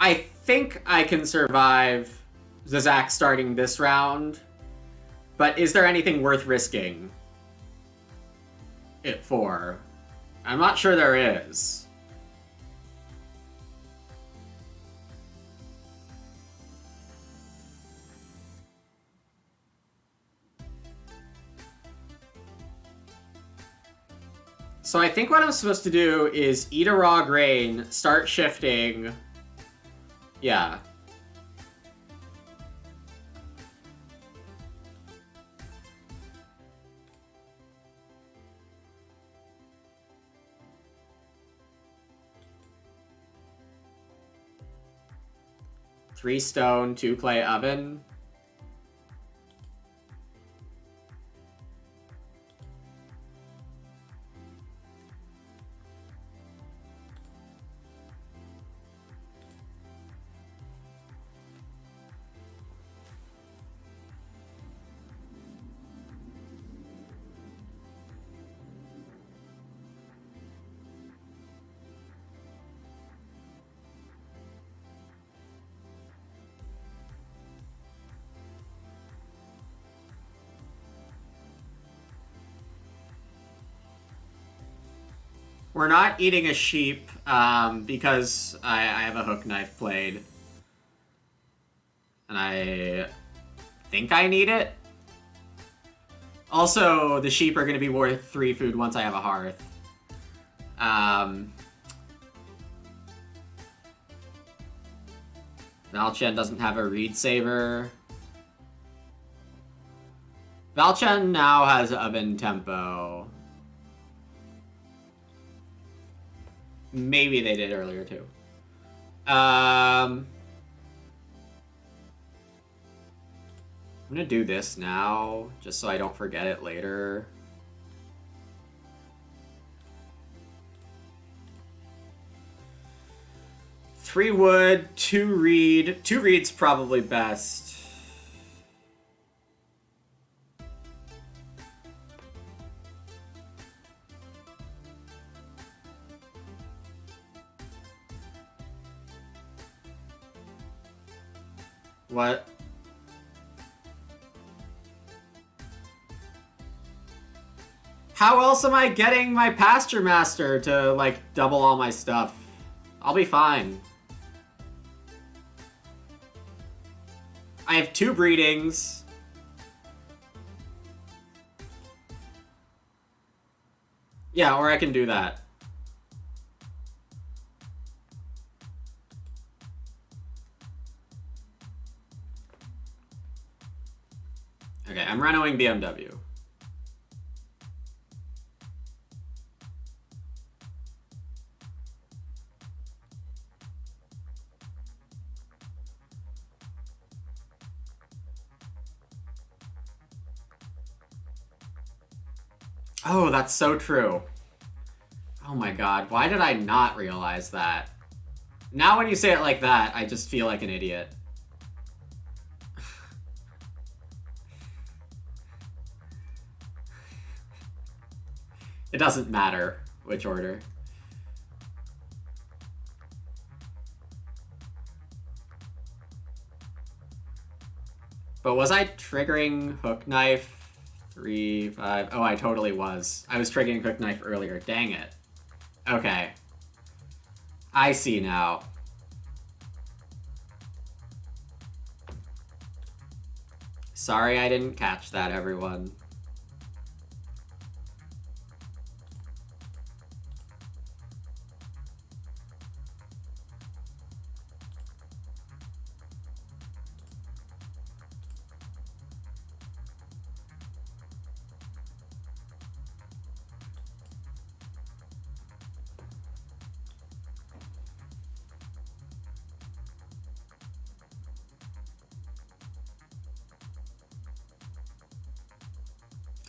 I think I can survive Zazak starting this round, but is there anything worth risking it for? I'm not sure there is. So I think what I'm supposed to do is eat a raw grain, start shifting. Yeah. Three stone, 2 clay oven. We're not eating a sheep because I have a hook knife blade. And I think I need it. Also, the sheep are going to be worth 3 food once I have a hearth. Valchen doesn't have a reed saver. Valchen now has oven tempo. Maybe they did earlier too. I'm gonna do this now, just so I don't forget it later. Three wood, 2 reed. 2 reed's probably best. What? How else am I getting my Pasture Master to, like, double all my stuff? I'll be fine. I have 2 breedings. Yeah, or I can do that. Okay, I'm renoing BMW. Oh, that's so true. Oh my god, why did I not realize that? Now when you say it like that, I just feel like an idiot. It doesn't matter which order. But was I triggering hook knife 3, 5? Oh, I totally was. I was triggering hook knife earlier. Dang it. Okay. I see now. Sorry I didn't catch that, everyone.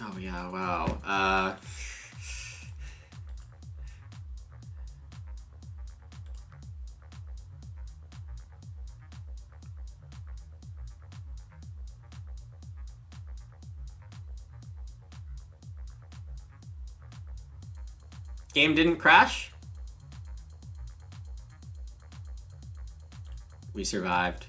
Oh yeah, wow. Game didn't crash? We survived.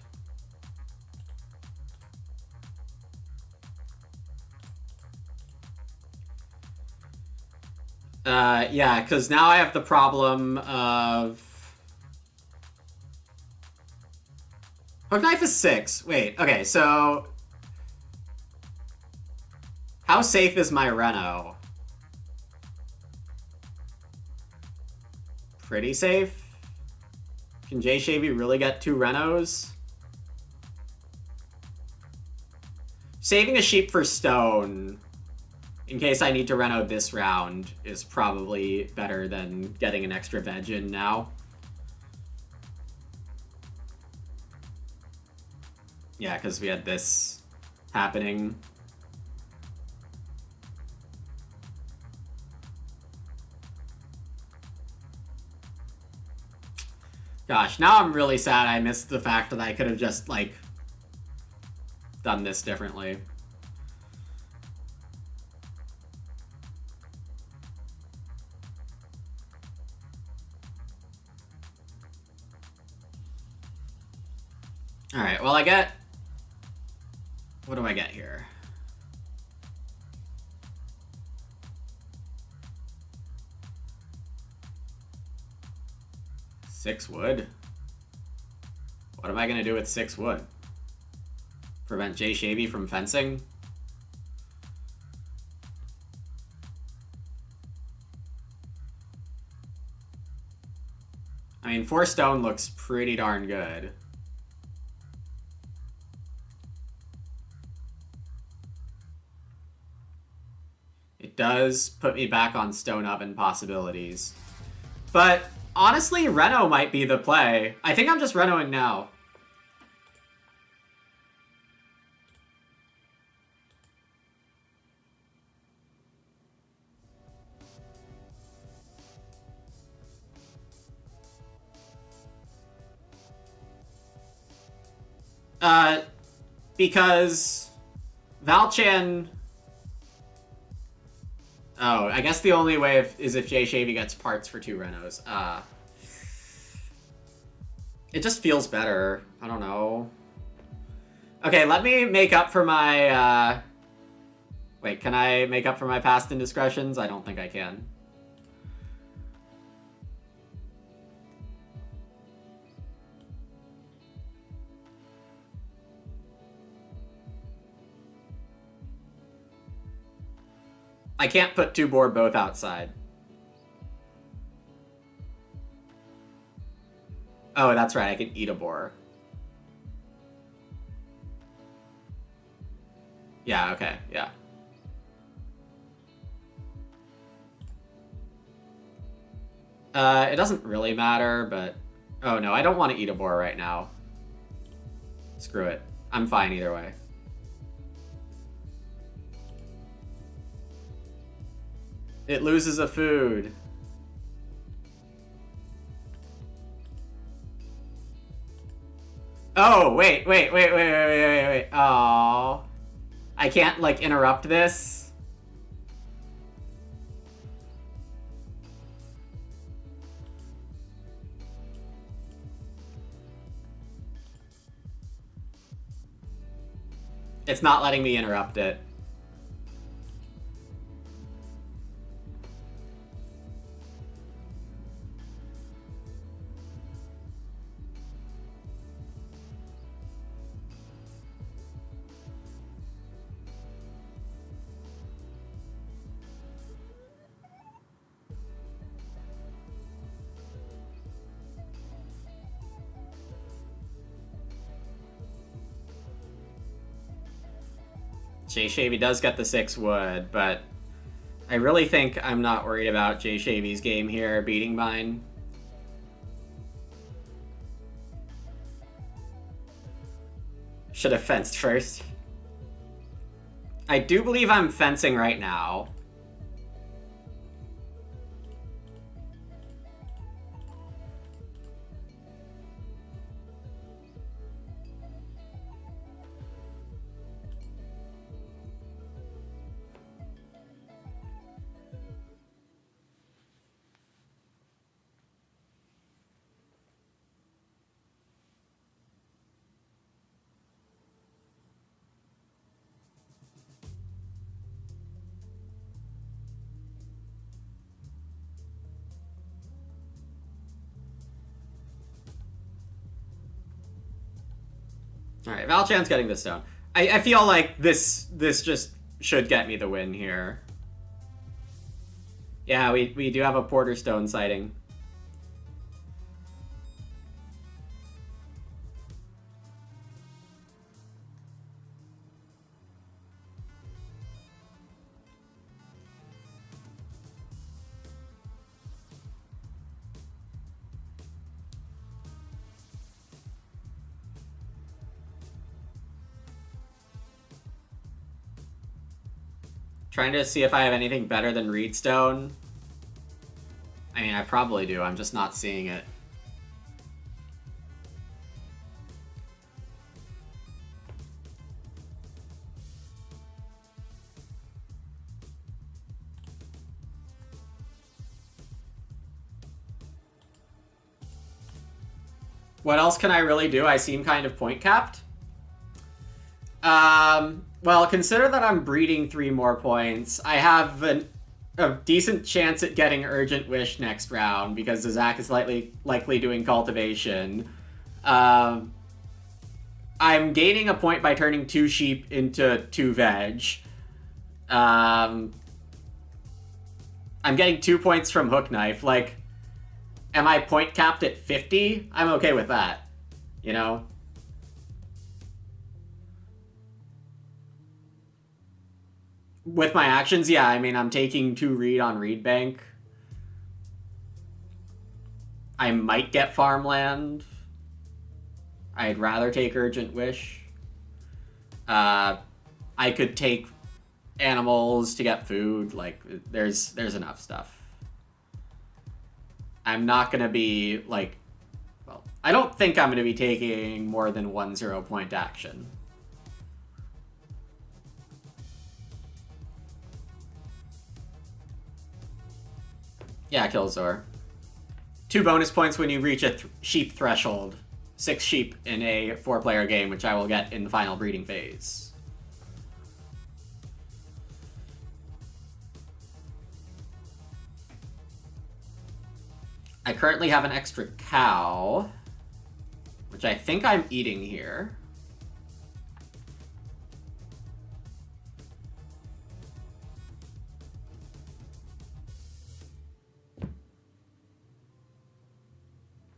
Yeah, because now I have the problem of... Hook knife is 6. Wait, okay, so... How safe is my Reno? Pretty safe? Can J Shavy really get 2 Renos? Saving a sheep for stone, in case I need to Reno this round, is probably better than getting an extra veg in now. Yeah, because we had this happening. Gosh, now I'm really sad I missed the fact that I could have just, like, done this differently. Alright, well I get... What do I get here? Six wood? What am I gonna do with 6 wood? Prevent J Shavy from fencing? I mean, 4 stone looks pretty darn good. It does put me back on stone oven possibilities. But honestly, Reno might be the play. I think I'm just Renoing now. Because Valchan... Oh, I guess the only way is if J Shavy gets parts for 2 Renos. It just feels better. I don't know. Okay, let me make up for my... Wait, can I make up for my past indiscretions? I don't think I can. I can't put 2 board both outside. Oh, that's right, I can eat a boar. Yeah, okay, yeah. It doesn't really matter, but... Oh no, I don't want to eat a boar right now. Screw it. I'm fine either way. It loses a food. Oh, wait. Oh. I can't, like, interrupt this. It's not letting me interrupt it. Jay Shavy does get the 6 wood, but I really think I'm not worried about Jay Shavy's game here beating mine. Should have fenced first. I do believe I'm fencing right now. Alright, Valchan's getting this down. I feel like this just should get me the win here. Yeah, we do have a Porter Stone sighting. Trying to see if I have anything better than Reedstone. I mean, I probably do. I'm just not seeing it. What else can I really do? I seem kind of point capped. Well, consider that I'm breeding 3 more points. I have a decent chance at getting Urgent Wish next round because Zach is likely doing Cultivation. I'm gaining a point by turning 2 sheep into 2 veg. I'm getting 2 points from Hook Knife. Like, am I point capped at 50? I'm okay with that, you know? With my actions, yeah, I mean, I'm taking 2 read on Reed Bank. I might get farmland. I'd rather take Urgent Wish. I could take animals to get food. Like, there's enough stuff. I'm not gonna be, like... Well, I don't think I'm gonna be taking more than 1 0-point action. Yeah, kill Zor. 2 bonus points when you reach a sheep threshold. 6 sheep in a 4-player game, which I will get in the final breeding phase. I currently have an extra cow, which I think I'm eating here.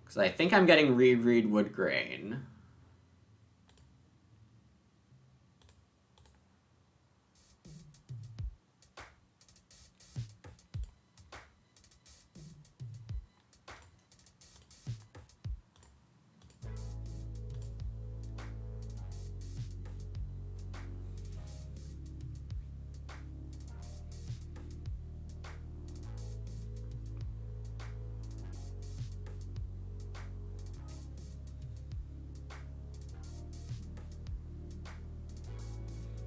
Because I think I'm getting Reed Wood Grain.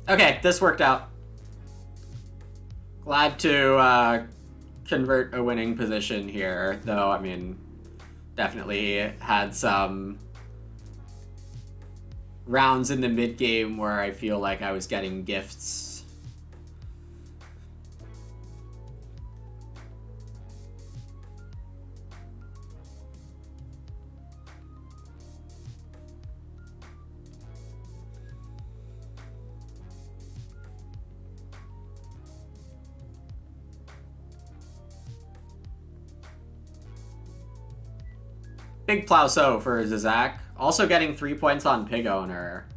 Okay, this worked out. Glad to convert a winning position here, though, I mean, definitely had some rounds in the mid-game where I feel like I was getting gifts. Big Plowso for Zizak. Also getting 3 points on Pig Owner.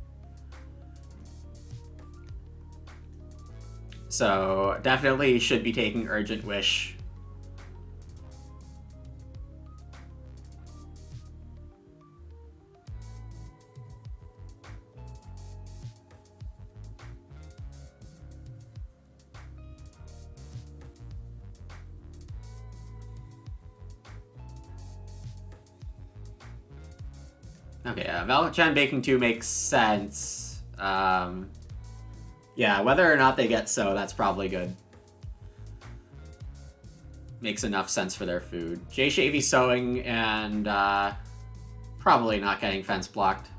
So definitely should be taking Urgent Wish. Okay, Valchan Baking 2 makes sense. Yeah, whether or not they get so, that's probably good. Makes enough sense for their food. J-Shavy sowing and probably not getting fence blocked.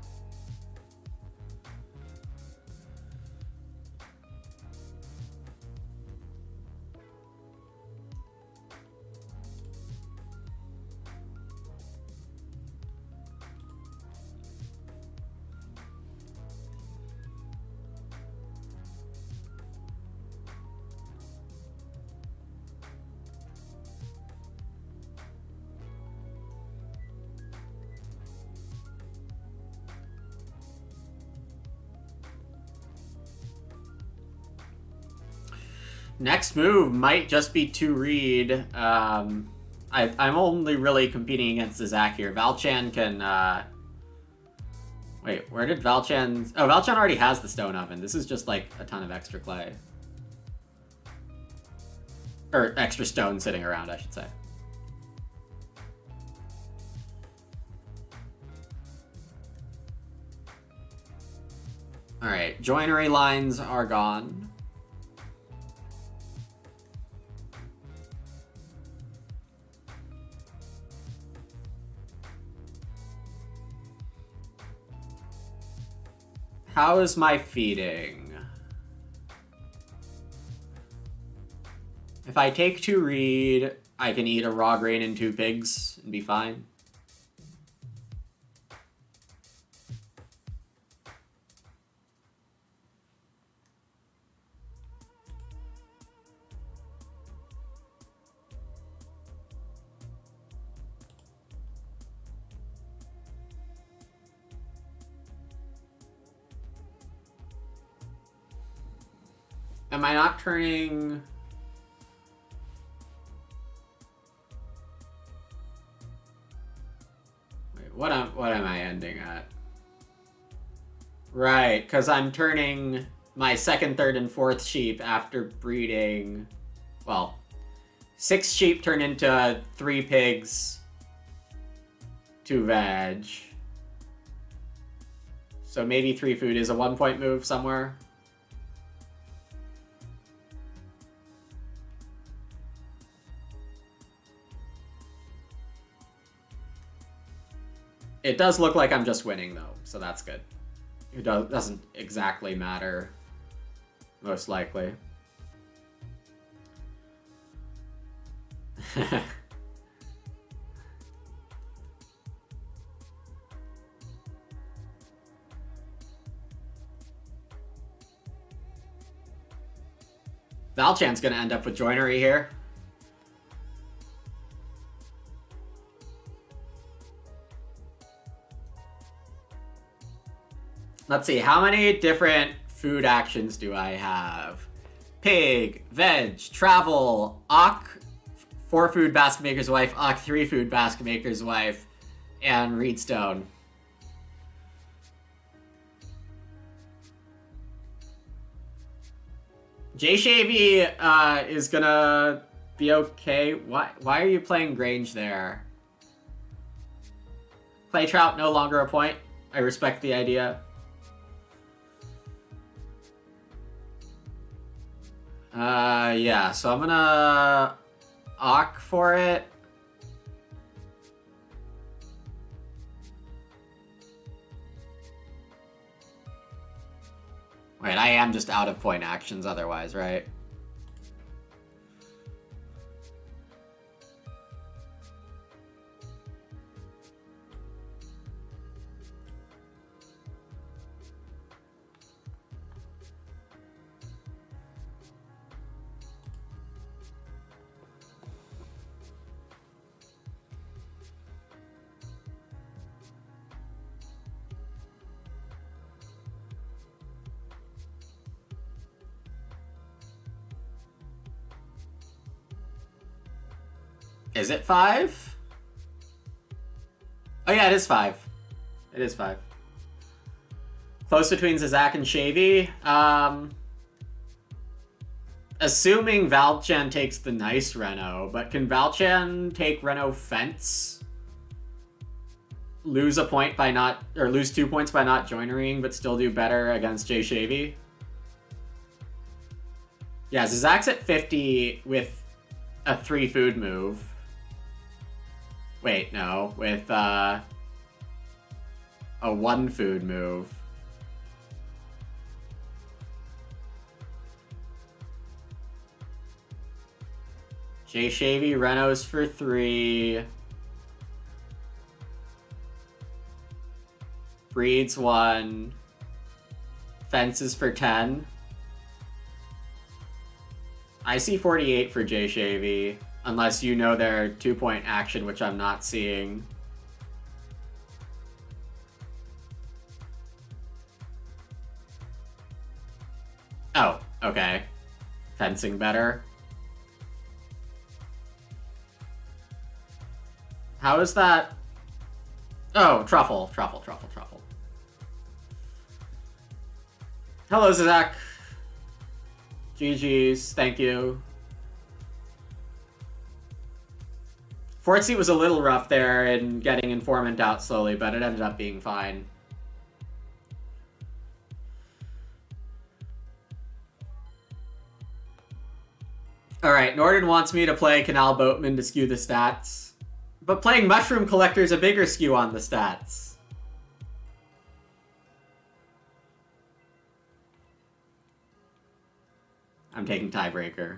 Next move might just be to read. I'm only really competing against the Zach here. Valchan can... Wait, where did Valchan... Oh, Valchan already has the stone oven. This is just like a ton of extra clay. Or extra stone sitting around, I should say. Alright, joinery lines are gone. How is my feeding? If I take 2 reed, I can eat a raw grain and 2 pigs and be fine. Am I not turning... Wait, what am I ending at? Right, because I'm turning my 2nd, 3rd, and 4th sheep after breeding... Well, 6 sheep turn into 3 pigs, 2 veg. So maybe 3 food is a 1-point move somewhere. It does look like I'm just winning, though, so that's good. It doesn't exactly matter, most likely. Valchan's gonna end up with joinery here. Let's see, how many different food actions do I have? Pig, veg, travel, Ock, 4 food basket maker's wife, Ock, 3 food basket maker's wife, and Reedstone. J-Shavy is gonna be okay. Why are you playing Grange there? Clay Trout no longer a point. I respect the idea. Yeah, so I'm gonna Ock for it. Wait, I am just out of point actions otherwise, right? Is it 5? Oh yeah, it is 5. It is 5. Close between Zizak and Shavy. Assuming Valchan takes the nice Reno, but can Valchan take Reno Fence? Lose a point by not, or lose 2 points by not joinerying, but still do better against Jay Shavy? Yeah, Zizak's at 50 with a 3 food move. Wait, no, with a 1 food move. Jay Shavy, Renos for 3. Breeds 1. Fences for 10. I see 48 for Jay Shavy, unless you know their 2-point action, which I'm not seeing. Oh, okay. Fencing better. How is that? Oh, truffle. Hello, Zach. GG's, thank you. Fourth seat was a little rough there in getting Informant out slowly, but it ended up being fine. Alright, Norden wants me to play Canal Boatman to skew the stats. But playing Mushroom Collector is a bigger skew on the stats. I'm taking Tiebreaker.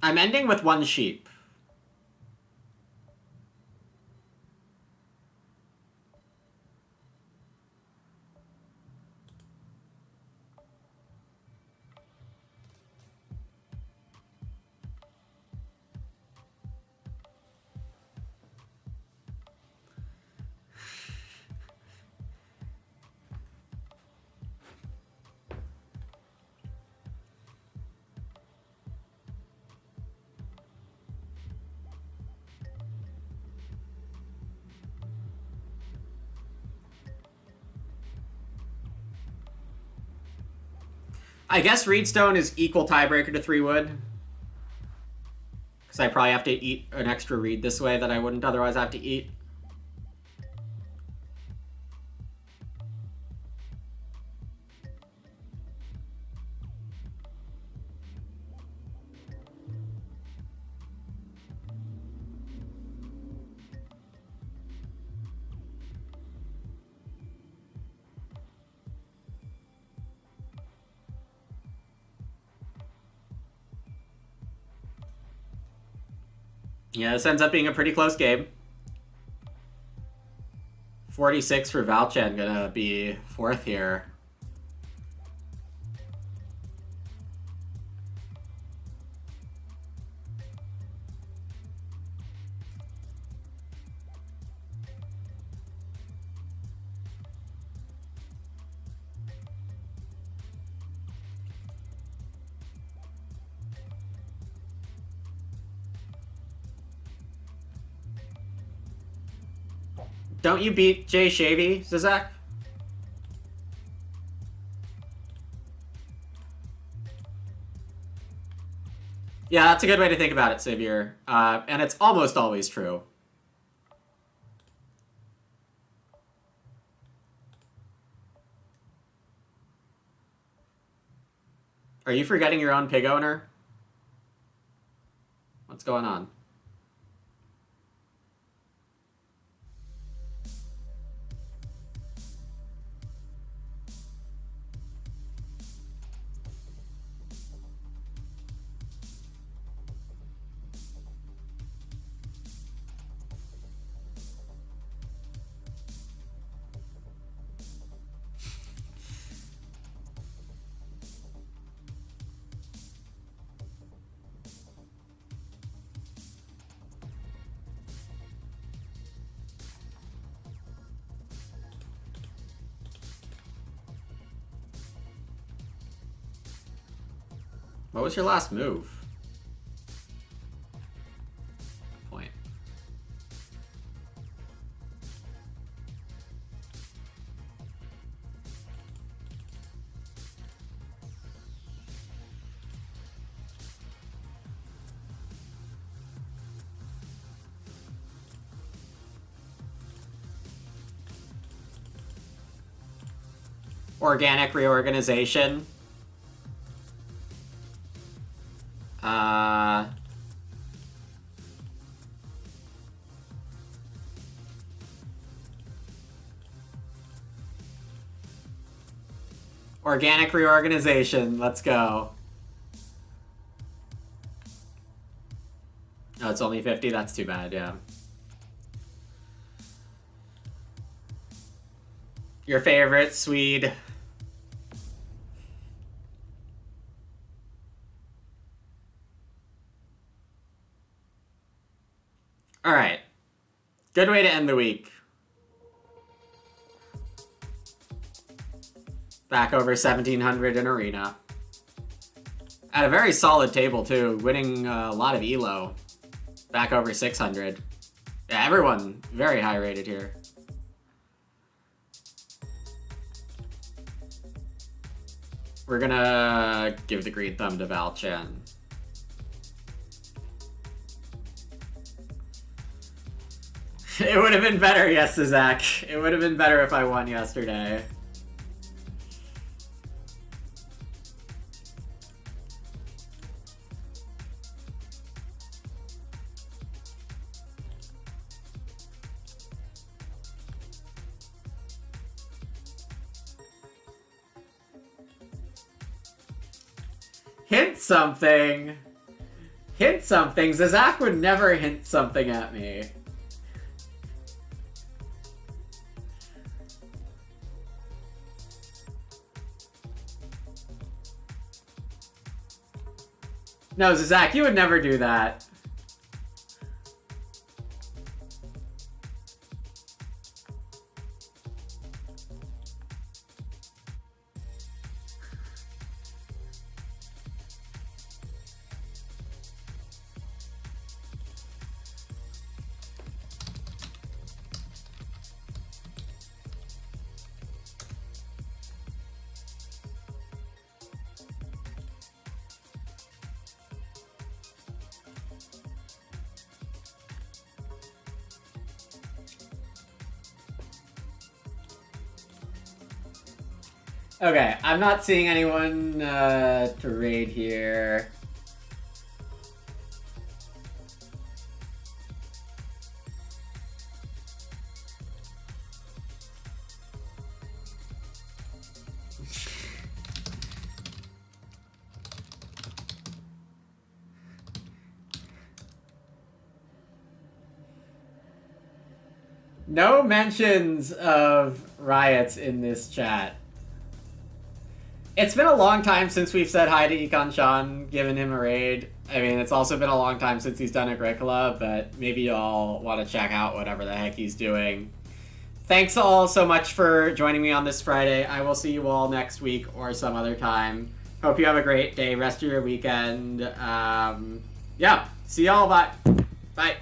I'm ending with 1 sheep. I guess Reedstone is equal tiebreaker to 3 wood. Because I probably have to eat an extra reed this way that I wouldn't otherwise have to eat. Yeah, this ends up being a pretty close game. 46 for Valchan, gonna be 4th here. Don't you beat Jay Shavy, Zizak? Yeah, that's a good way to think about it, Savior. And it's almost always true. Are you forgetting your own pig owner? What's going on? What was your last move? Point. Organic reorganization. Organic reorganization. Let's go. Oh, it's only 50? That's too bad, yeah. Your favorite Swede. Alright. Good way to end the week. Back over 1,700 in Arena. At a very solid table, too. Winning a lot of ELO. Back over 600. Yeah, everyone very high rated here. We're gonna give the green thumb to Val Chen. It would have been better, yes, Zach. It would have been better if I won yesterday. Hint something. Hint something. Zach would never hint something at me. No, Zach, you would never do that. Okay, I'm not seeing anyone to raid here. No mentions of riots in this chat. It's been a long time since we've said hi to Econ Sean, given him a raid. I mean, it's also been a long time since he's done Agricola, but maybe y'all want to check out whatever the heck he's doing. Thanks all so much for joining me on this Friday. I will see you all next week or some other time. Hope you have a great day, rest of your weekend. Yeah, see y'all, bye. Bye.